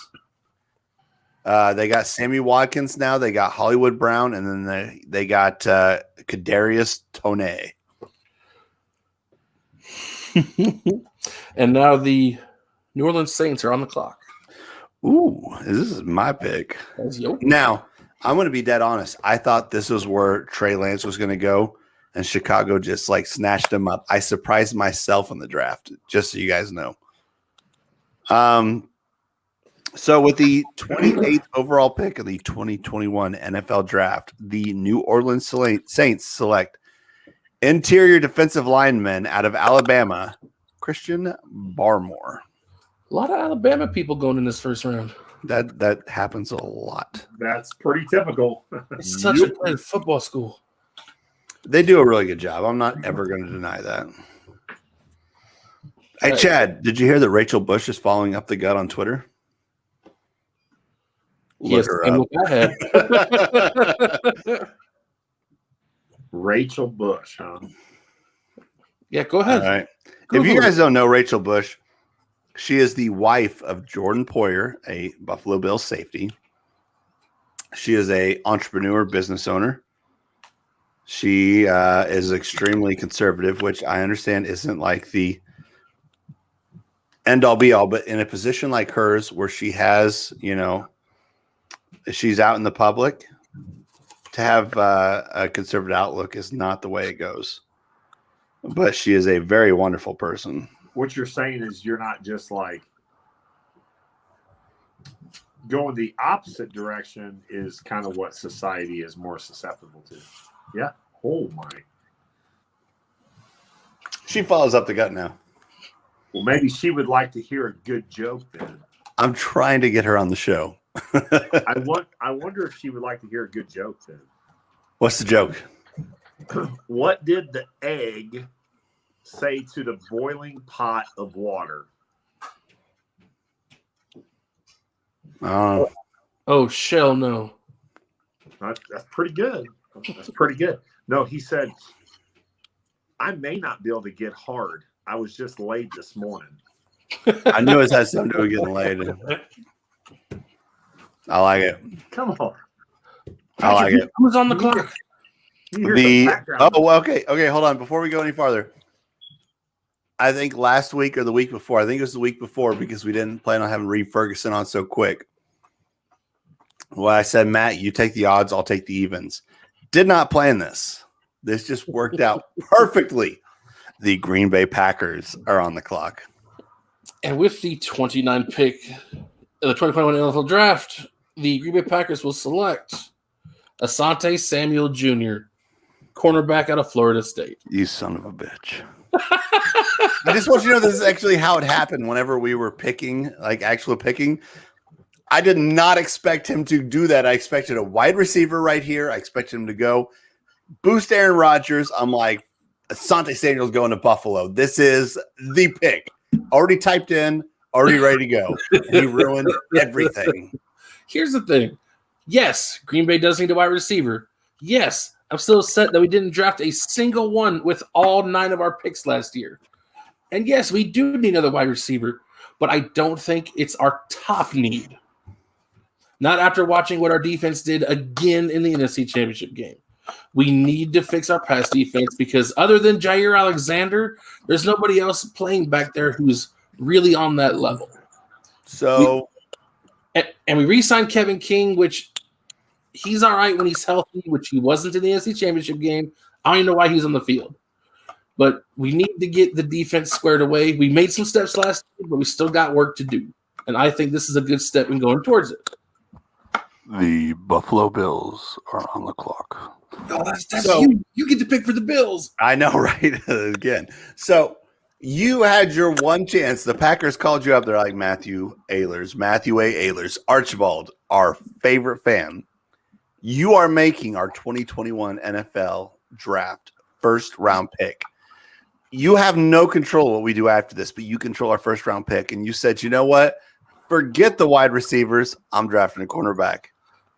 They got Sammy Watkins now. They got Hollywood Brown, and then they got Kadarius Toney. And now the New Orleans Saints are on the clock. Ooh, this is my pick. Now, I'm going to be dead honest. I thought this was where Trey Lance was going to go, and Chicago just snatched him up. I surprised myself in the draft, just so you guys know. So with the 28th overall pick of the 2021 NFL Draft, the New Orleans Saints select interior defensive lineman out of Alabama, Christian Barmore. A lot of Alabama people going in this first round. That happens a lot. That's pretty typical. It's such a great football school. They do a really good job. I'm not ever going to deny that. Hey, Chad, did you hear that Rachel Bush is following up the gut on Twitter? Yes, and look ahead. Rachel Bush, huh? Yeah, go ahead. All right. If you guys don't know Rachel Bush, she is the wife of Jordan Poyer, a Buffalo Bills safety. She is an entrepreneur, business owner. She is extremely conservative, which I understand isn't like the end all be all, but in a position like hers where she has, she's out in the public, to have a conservative outlook is not the way it goes. But she is a very wonderful person. What you're saying is you're not just going the opposite direction is kind of what society is more susceptible to. Yeah. Oh, my. She follows up the gut now. Well, maybe she would like to hear a good joke then. I'm trying to get her on the show. I wonder if she would like to hear a good joke then. What's the joke? What did the egg say to the boiling pot of water? Oh, shell no. That's pretty good. That's pretty good. No, he said, I may not be able to get hard. I was just laid this morning. I knew it had something to do with getting laid. I like it. Come on. I like it. Who's on the clock? Okay. Hold on. Before we go any farther, I think last week or the week before, I think it was the week before because we didn't plan on having Reed Ferguson on so quick. Well, I said, Matt, you take the odds, I'll take the evens. Did not plan this. This just worked out perfectly. The Green Bay Packers are on the clock. And with the 29th pick of the 2021 NFL Draft, the Green Bay Packers will select Asante Samuel Jr., cornerback out of Florida State. You son of a bitch. I just want you to know this is actually how it happened whenever we were picking, actual picking. I did not expect him to do that. I expected a wide receiver right here. I expected him to go boost Aaron Rodgers. I'm like, Asante Samuel's going to Buffalo. This is the pick. Already typed in, already ready to go. He ruined everything. Here's the thing. Yes, Green Bay does need a wide receiver. Yes, I'm still upset that we didn't draft a single one with all 9 of our picks last year. And yes, we do need another wide receiver, but I don't think it's our top need. Not after watching what our defense did again in the NFC Championship game. We need to fix our pass defense because other than Jair Alexander, there's nobody else playing back there who's really on that level. So, and we re-signed Kevin King, which he's all right when he's healthy, which he wasn't in the NFC Championship game. I don't even know why he's on the field. But we need to get the defense squared away. We made some steps last year, but we still got work to do. And I think this is a good step in going towards it. The Buffalo Bills are on the clock. Oh, that's so, you get to pick for the Bills. I know, right? Again. So you had your one chance. The Packers called you up. They're like, Matthew A. Ehlers, Archibald, our favorite fan. You are making our 2021 NFL draft first round pick. You have no control what we do after this, but you control our first round pick. And you said, you know what? Forget the wide receivers. I'm drafting a cornerback.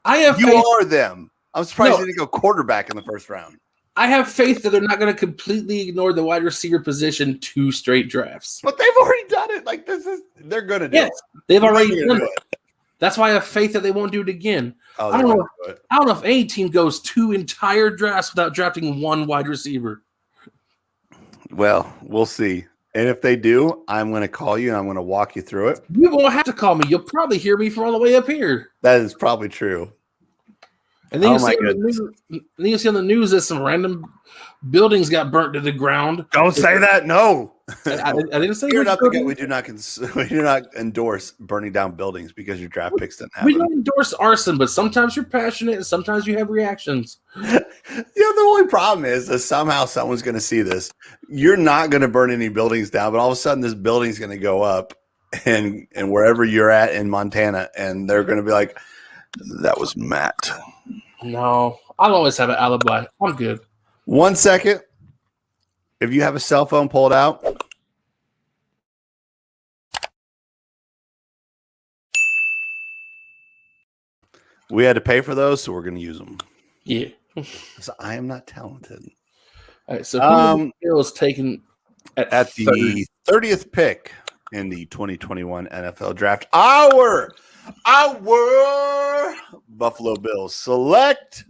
You are them. I'm surprised you didn't go quarterback in the first round. I have faith that they're not going to completely ignore the wide receiver position 2 straight drafts. But they've already done it. Like they're going to do it. They've already done it. That's why I have faith that they won't do it again. I don't know if any team goes 2 entire drafts without drafting 1 wide receiver. Well, we'll see. And if they do, I'm going to call you and I'm going to walk you through it. You won't have to call me. You'll probably hear me from all the way up here. That is probably true. And then you see on the news that some random buildings got burnt to the ground. Don't say that. No. I didn't say that. We do not endorse burning down buildings because your draft picks didn't happen. We don't endorse arson, but sometimes you're passionate and sometimes you have reactions. The only problem is that somehow someone's going to see this. You're not going to burn any buildings down, but all of a sudden this building's going to go up and wherever you're at in Montana, and they're going to be like, that was Matt. No, I'll always have an alibi. I'm good. 1 second. If you have a cell phone, pull it out. We had to pay for those, so we're going to use them. Yeah. So I am not talented. All right, so who is taken at the 30th pick in the 2021 NFL Draft? Our Buffalo Bills select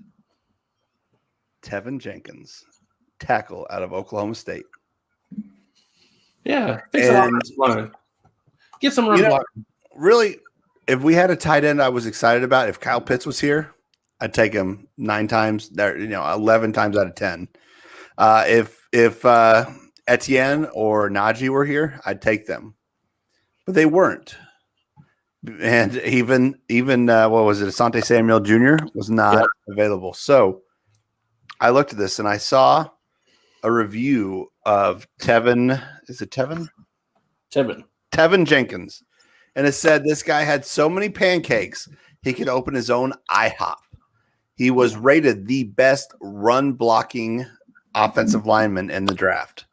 Tevin Jenkins, tackle out of Oklahoma State. Yeah, get some run block. Really, if we had a tight end I was excited about, if Kyle Pitts was here, I'd take him 9 times. 11 times out of 10. If Etienne or Najee were here, I'd take them, but they weren't. And even what was it? Asante Samuel Jr. was not available. So I looked at this and I saw a review of Tevin. Is it Tevin? Tevin Jenkins. And it said this guy had so many pancakes, he could open his own IHOP. He was rated the best run blocking offensive lineman in the draft.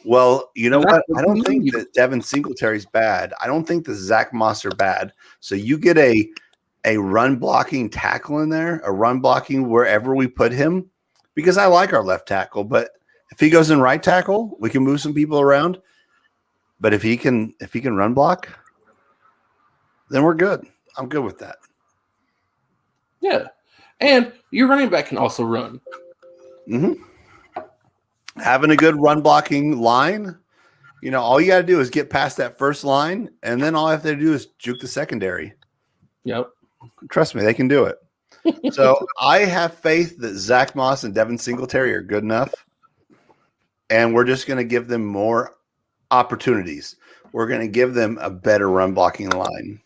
Well, you know what? I don't think that Devin Singletary's bad. I don't think that Zach Moss are bad. So you get a run blocking tackle in there, a run blocking wherever we put him, because I like our left tackle. But if he goes in right tackle, we can move some people around. But if he can run block, then we're good. I'm good with that. Yeah. And your running back can also run. Mm-hmm. Having a good run blocking line, all you got to do is get past that first line, and then all I have to do is juke the secondary. Yep. Trust me, they can do it. So I have faith that Zach Moss and Devin Singletary are good enough, and we're just going to give them more opportunities. We're going to give them a better run blocking line.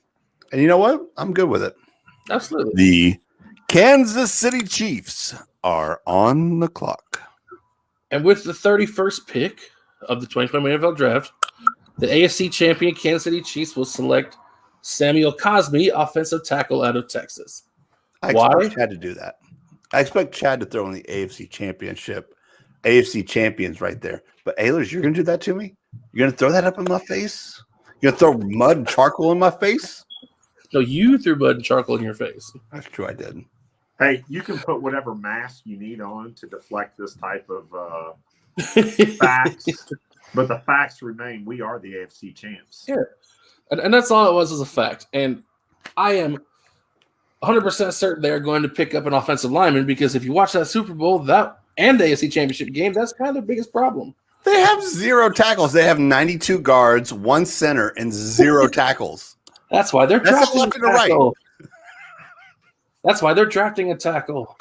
And you know what? I'm good with it. Absolutely. The Kansas City Chiefs are on the clock. And with the 31st pick of the 2020 NFL Draft, the AFC champion Kansas City Chiefs will select Samuel Cosmi, offensive tackle out of Texas. I expect Chad to do that. I expect Chad to throw in the AFC championship AFC champions right there. But Aylers, you're going to do that to me? You're going to throw that up in my face? You're going to throw mud and charcoal in my face? No, you threw mud and charcoal in your face. That's true, I did. Hey, you can put whatever mask you need on to deflect this type of facts, but the facts remain. We are the AFC champs. Yeah, and that's all it was a fact. And I am 100% certain they are going to pick up an offensive lineman because if you watch that Super Bowl and the AFC Championship game, that's kind of their biggest problem. They have 0 tackles. They have 92 guards, 1 center, and 0 tackles. That's why they're drafting left and a right. That's why they're drafting a tackle.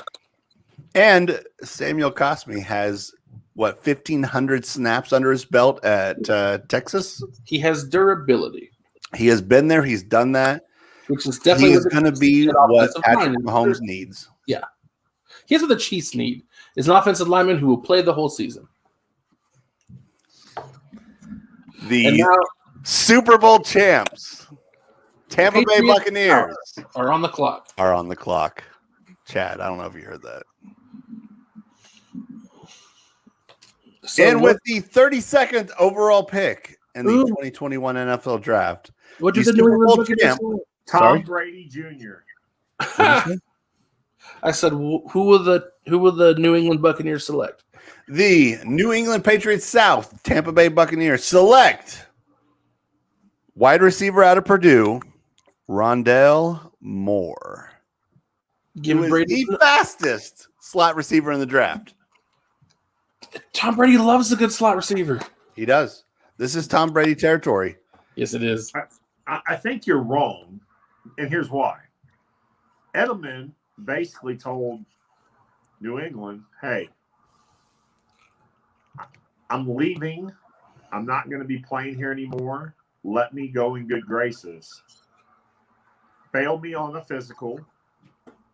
And Samuel Cosme has, 1,500 snaps under his belt at Texas? He has durability. He has been there. He's done that. Which is definitely he is going to be what Patrick Mahomes needs. Yeah. Here's what the Chiefs need is an offensive lineman who will play the whole season. The Super Bowl champs, Tampa Bay Buccaneers, are on the clock. Chad, I don't know if you heard that. So and with the 32nd overall pick in the 2021 NFL Draft, what did the New England Buccaneers select? Tom Brady Jr. I said, who will the New England Buccaneers select? The New England Patriots South, Tampa Bay Buccaneers select wide receiver out of Purdue, Rondale Moore. Give Brady the fastest slot receiver in the draft. Tom Brady loves a good slot receiver. He does. This is Tom Brady territory. Yes, it is. I think you're wrong, and here's why. Edelman basically told New England, hey, I'm leaving. I'm not going to be playing here anymore. Let me go in good graces. Failed me on the physical.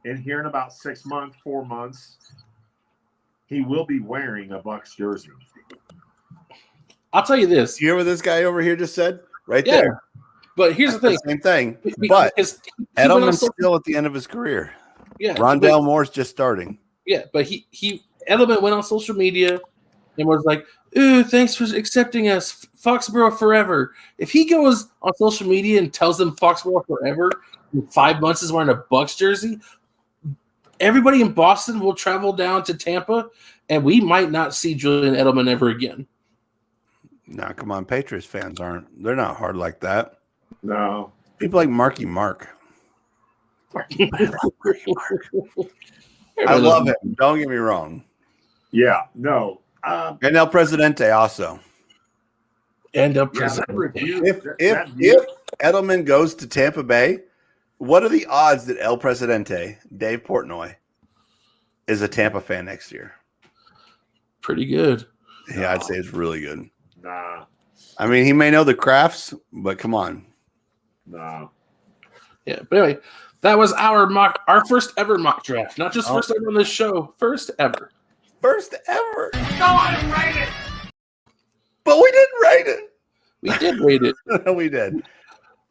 And here in about 6 months, 4 months, he will be wearing a Bucs jersey. I'll tell you this. You hear what this guy over here just said? Right there. But here's the thing. Same thing. But Edelman's still at the end of his career. Yeah. Rondale Moore's just starting. Yeah, but Edelman went on social media and was like, ooh, thanks for accepting us. Foxborough forever. If he goes on social media and tells them Foxborough forever in 5 months is wearing a Bucs jersey, everybody in Boston will travel down to Tampa, and we might not see Julian Edelman ever again. No, come on. Patriots fans they're not hard like that. No. People like Marky Mark. I love him. Don't get me wrong. Yeah, no. And El Presidente also. And El Presidente. If Edelman goes to Tampa Bay, what are the odds that El Presidente, Dave Portnoy, is a Tampa fan next year? Pretty good. Yeah, I'd say it's really good. Nah. I mean, he may know the crafts, but come on. Nah. Yeah, but anyway, that was our first ever mock draft. Not just first ever on this show, first ever. First ever. No, I didn't write it. But we didn't rate it. We did rate it. We did.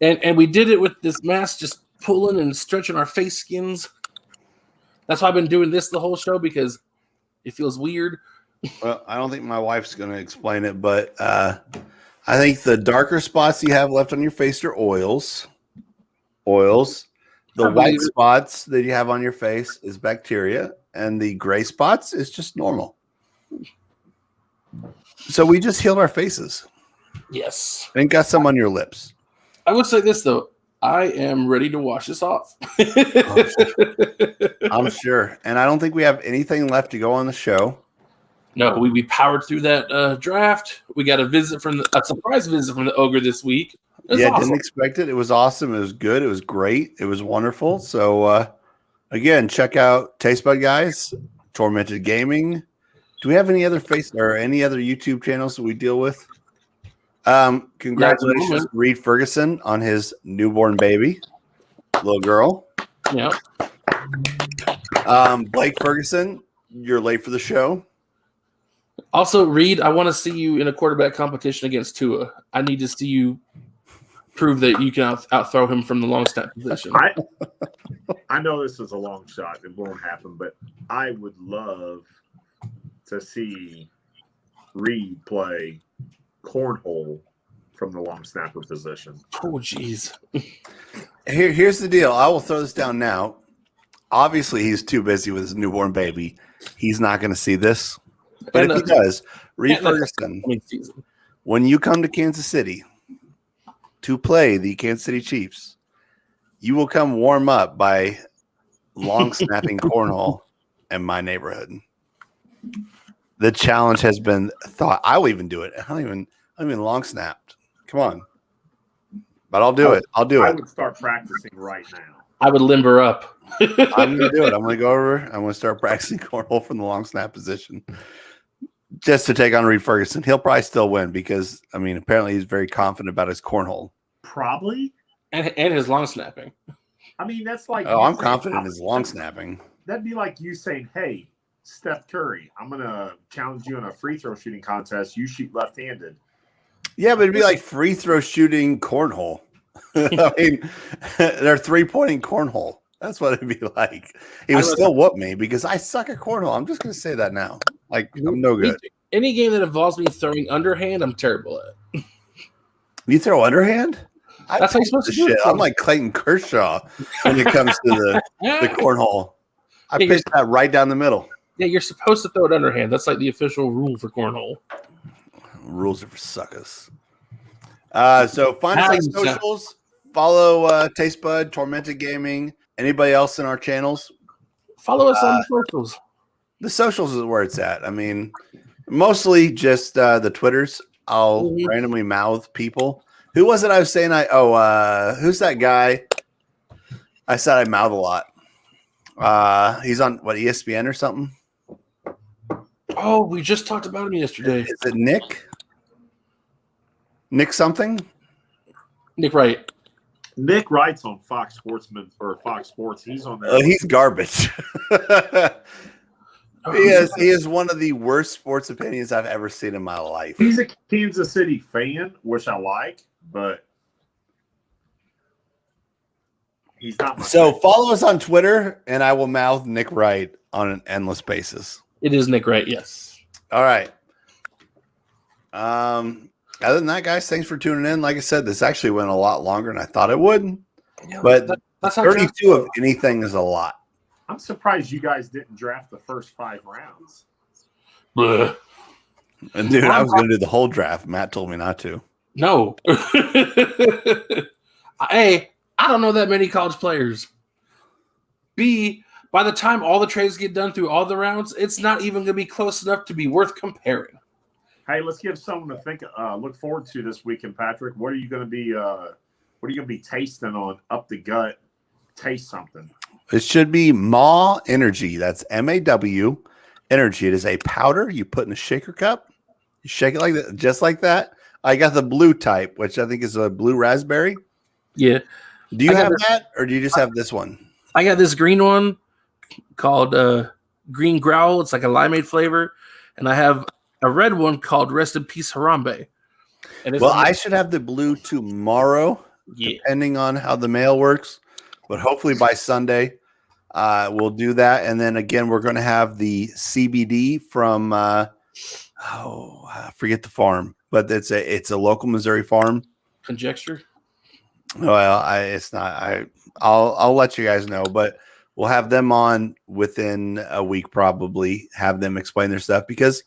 And we did it with this mask just pulling and stretching our face skins. That's why I've been doing this the whole show, because it feels weird. Well, I don't think my wife's going to explain it, but I think the darker spots you have left on your face are oils. The white spots that you have on your face is bacteria, and the gray spots is just normal. So we just healed our faces. Yes. And got some on your lips. I would say this, though. I am ready to wash this off. I'm sure. And I don't think we have anything left to go on the show. No, we powered through that draft. We got a surprise visit from the Ogre this week. Yeah, awesome. Didn't expect it. It was awesome. It was good. It was great. It was wonderful. So, again, check out Taste Bud Guys, Tormented Gaming. Do we have any other any other YouTube channels that we deal with? Congratulations to Reed Ferguson on his newborn baby, little girl. Yeah. Blake Ferguson, you're late for the show. Also, Reed, I want to see you in a quarterback competition against Tua. I need to see you prove that you can outthrow him from the long snap position. I know this is a long shot. It won't happen, but I would love to see Reed play cornhole from the long snapper position. Oh, jeez. Here's the deal. I will throw this down now. Obviously, he's too busy with his newborn baby. He's not going to see this. But if he does, Reed Ferguson, when you come to Kansas City to play the Kansas City Chiefs, you will come warm up by long snapping cornhole in my neighborhood. The challenge has been thought. I will even do it. I don't even long snapped. Come on. But I'll do it. I would start practicing right now. I would limber up. I'm going to do it. I'm going to go over. I'm going to start practicing cornhole from the long snap position just to take on Reed Ferguson. He'll probably still win because, I mean, apparently he's very confident about his cornhole. Probably. And his long snapping. I mean, that's like. Oh, I'm confident in his long snapping. That'd be like you saying, hey, Steph Curry, I'm going to challenge you in a free throw shooting contest. You shoot left-handed. Yeah, but it'd be like free throw shooting cornhole. I mean, they're 3-pointing cornhole. That's what it'd be like. He would still whoop me because I suck at cornhole. I'm just going to say that now. Like, I'm no good. Any game that involves me throwing underhand, I'm terrible at. You throw underhand? That's how you're supposed to do it. I'm like Clayton Kershaw when it comes to the cornhole. I pitch that right down the middle. Yeah, you're supposed to throw it underhand. That's like the official rule for cornhole. Rules are for suckers. So find us on socials. Follow Taste Bud, Tormented Gaming. Anybody else in our channels? Follow us on the socials. The socials is where it's at. I mean, mostly just the Twitters. I'll randomly mouth people. Who was it I was saying who's that guy? I said I mouth a lot. He's on, ESPN or something? Oh, we just talked about him yesterday. Is it Nick? Nick something? Nick Wright. Nick Wright's on Fox Sportsman or Fox Sports. He's on there. Oh, he's garbage. He is one of the worst sports opinions I've ever seen in my life. He's a Kansas City fan, which I like, but he's not. So follow us on Twitter, and I will mouth Nick Wright on an endless basis. It is Nick Wright, yes. All right. Other than that, guys, thanks for tuning in. Like I said, this actually went a lot longer than I thought it would. Yeah, but that's 32 of anything is a lot. I'm surprised you guys didn't draft the first 5 rounds. Blech. And dude, I was going to do the whole draft. Matt told me not to. No. A, I don't know that many college players. B, by the time all the trades get done through all the rounds, it's not even going to be close enough to be worth comparing. Hey, let's give someone to look forward to this weekend, Patrick. What are you going to be tasting on Up the Gut? Taste something. It should be Maw Energy. That's MAW Energy. It is a powder you put in a shaker cup. You shake it like that, just like that. I got the blue type, which I think is a blue raspberry. Yeah. Do you have that, or do you just have this one? I got this green one called Green Growl. It's like a limeade flavor. And I have a red one called Rest in Peace Harambe. And I should have the blue tomorrow, depending on how the mail works. But hopefully by Sunday, we'll do that. And then again, we're going to have the CBD from I forget the farm, but it's a local Missouri farm. Conjecture. Well, it's not. I'll let you guys know, but we'll have them on within a week, probably. Have them explain their stuff because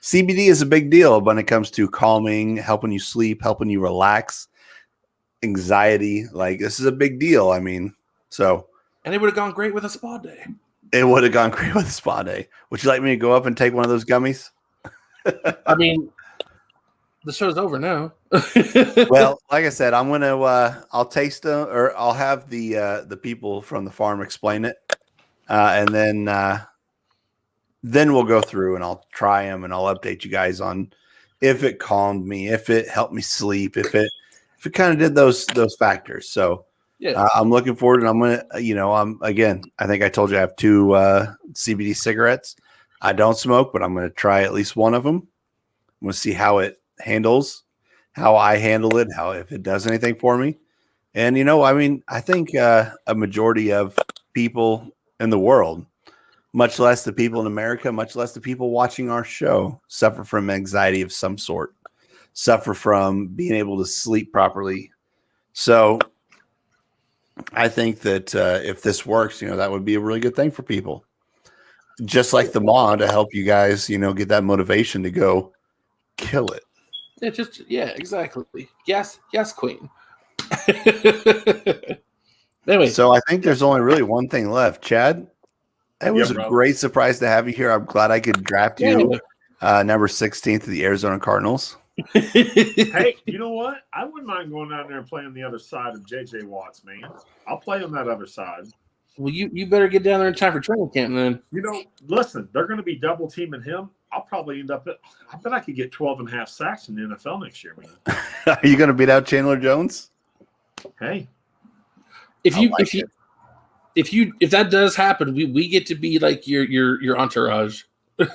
CBD is a big deal when it comes to calming, helping you sleep, helping you relax, anxiety. Like, this is a big deal. I mean, and it would have gone great with a spa day. It would have gone great with a spa day. Would you like me to go up and take one of those gummies? I mean, the show's over now. Well, like I said, I'm gonna I'll taste them, or I'll have the people from the farm explain it, and then we'll go through and I'll try them and I'll update you guys on if it calmed me, if it helped me sleep, if it kind of did those factors. So yeah, I'm looking forward, and I'm gonna, I think I told you I have 2 CBD cigarettes. I don't smoke, but I'm gonna try at least one of them. I'm gonna see how it handles, how I handle it, if it does anything for me. And I think a majority of people in the world, much less the people in America, much less the people watching our show, suffer from anxiety of some sort, suffer from being able to sleep properly. So I think that if this works, that would be a really good thing for people. Just like the mod to help you guys, get that motivation to go kill it. Exactly. Yes, queen. Anyway, so I think there's only really one thing left. Chad, it was a great surprise to have you here. I'm glad I could draft you number 16th of the Arizona Cardinals. Hey, you know what? I wouldn't mind going down there and playing the other side of J.J. Watts, man. I'll play on that other side. Well, you better get down there in time for training camp then. Listen, they're going to be double teaming him. I'll probably end up I bet I could get 12 and a half sacks in the NFL next year, man. Are you going to beat out Chandler Jones? Hey. If that does happen, we get to be like your entourage.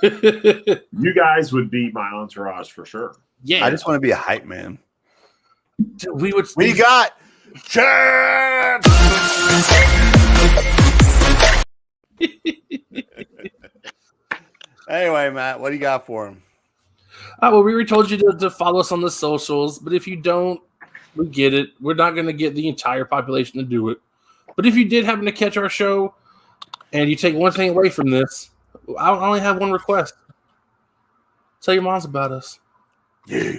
You guys would be my entourage for sure. Yeah. I just want to be a hype man. We got Chad. Anyway, Matt, what do you got for him? Well, we already told you to follow us on the socials, but if you don't, we get it. We're not going to get the entire population to do it. But if you did happen to catch our show and you take one thing away from this, I only have one request. Tell your moms about us. Yeah.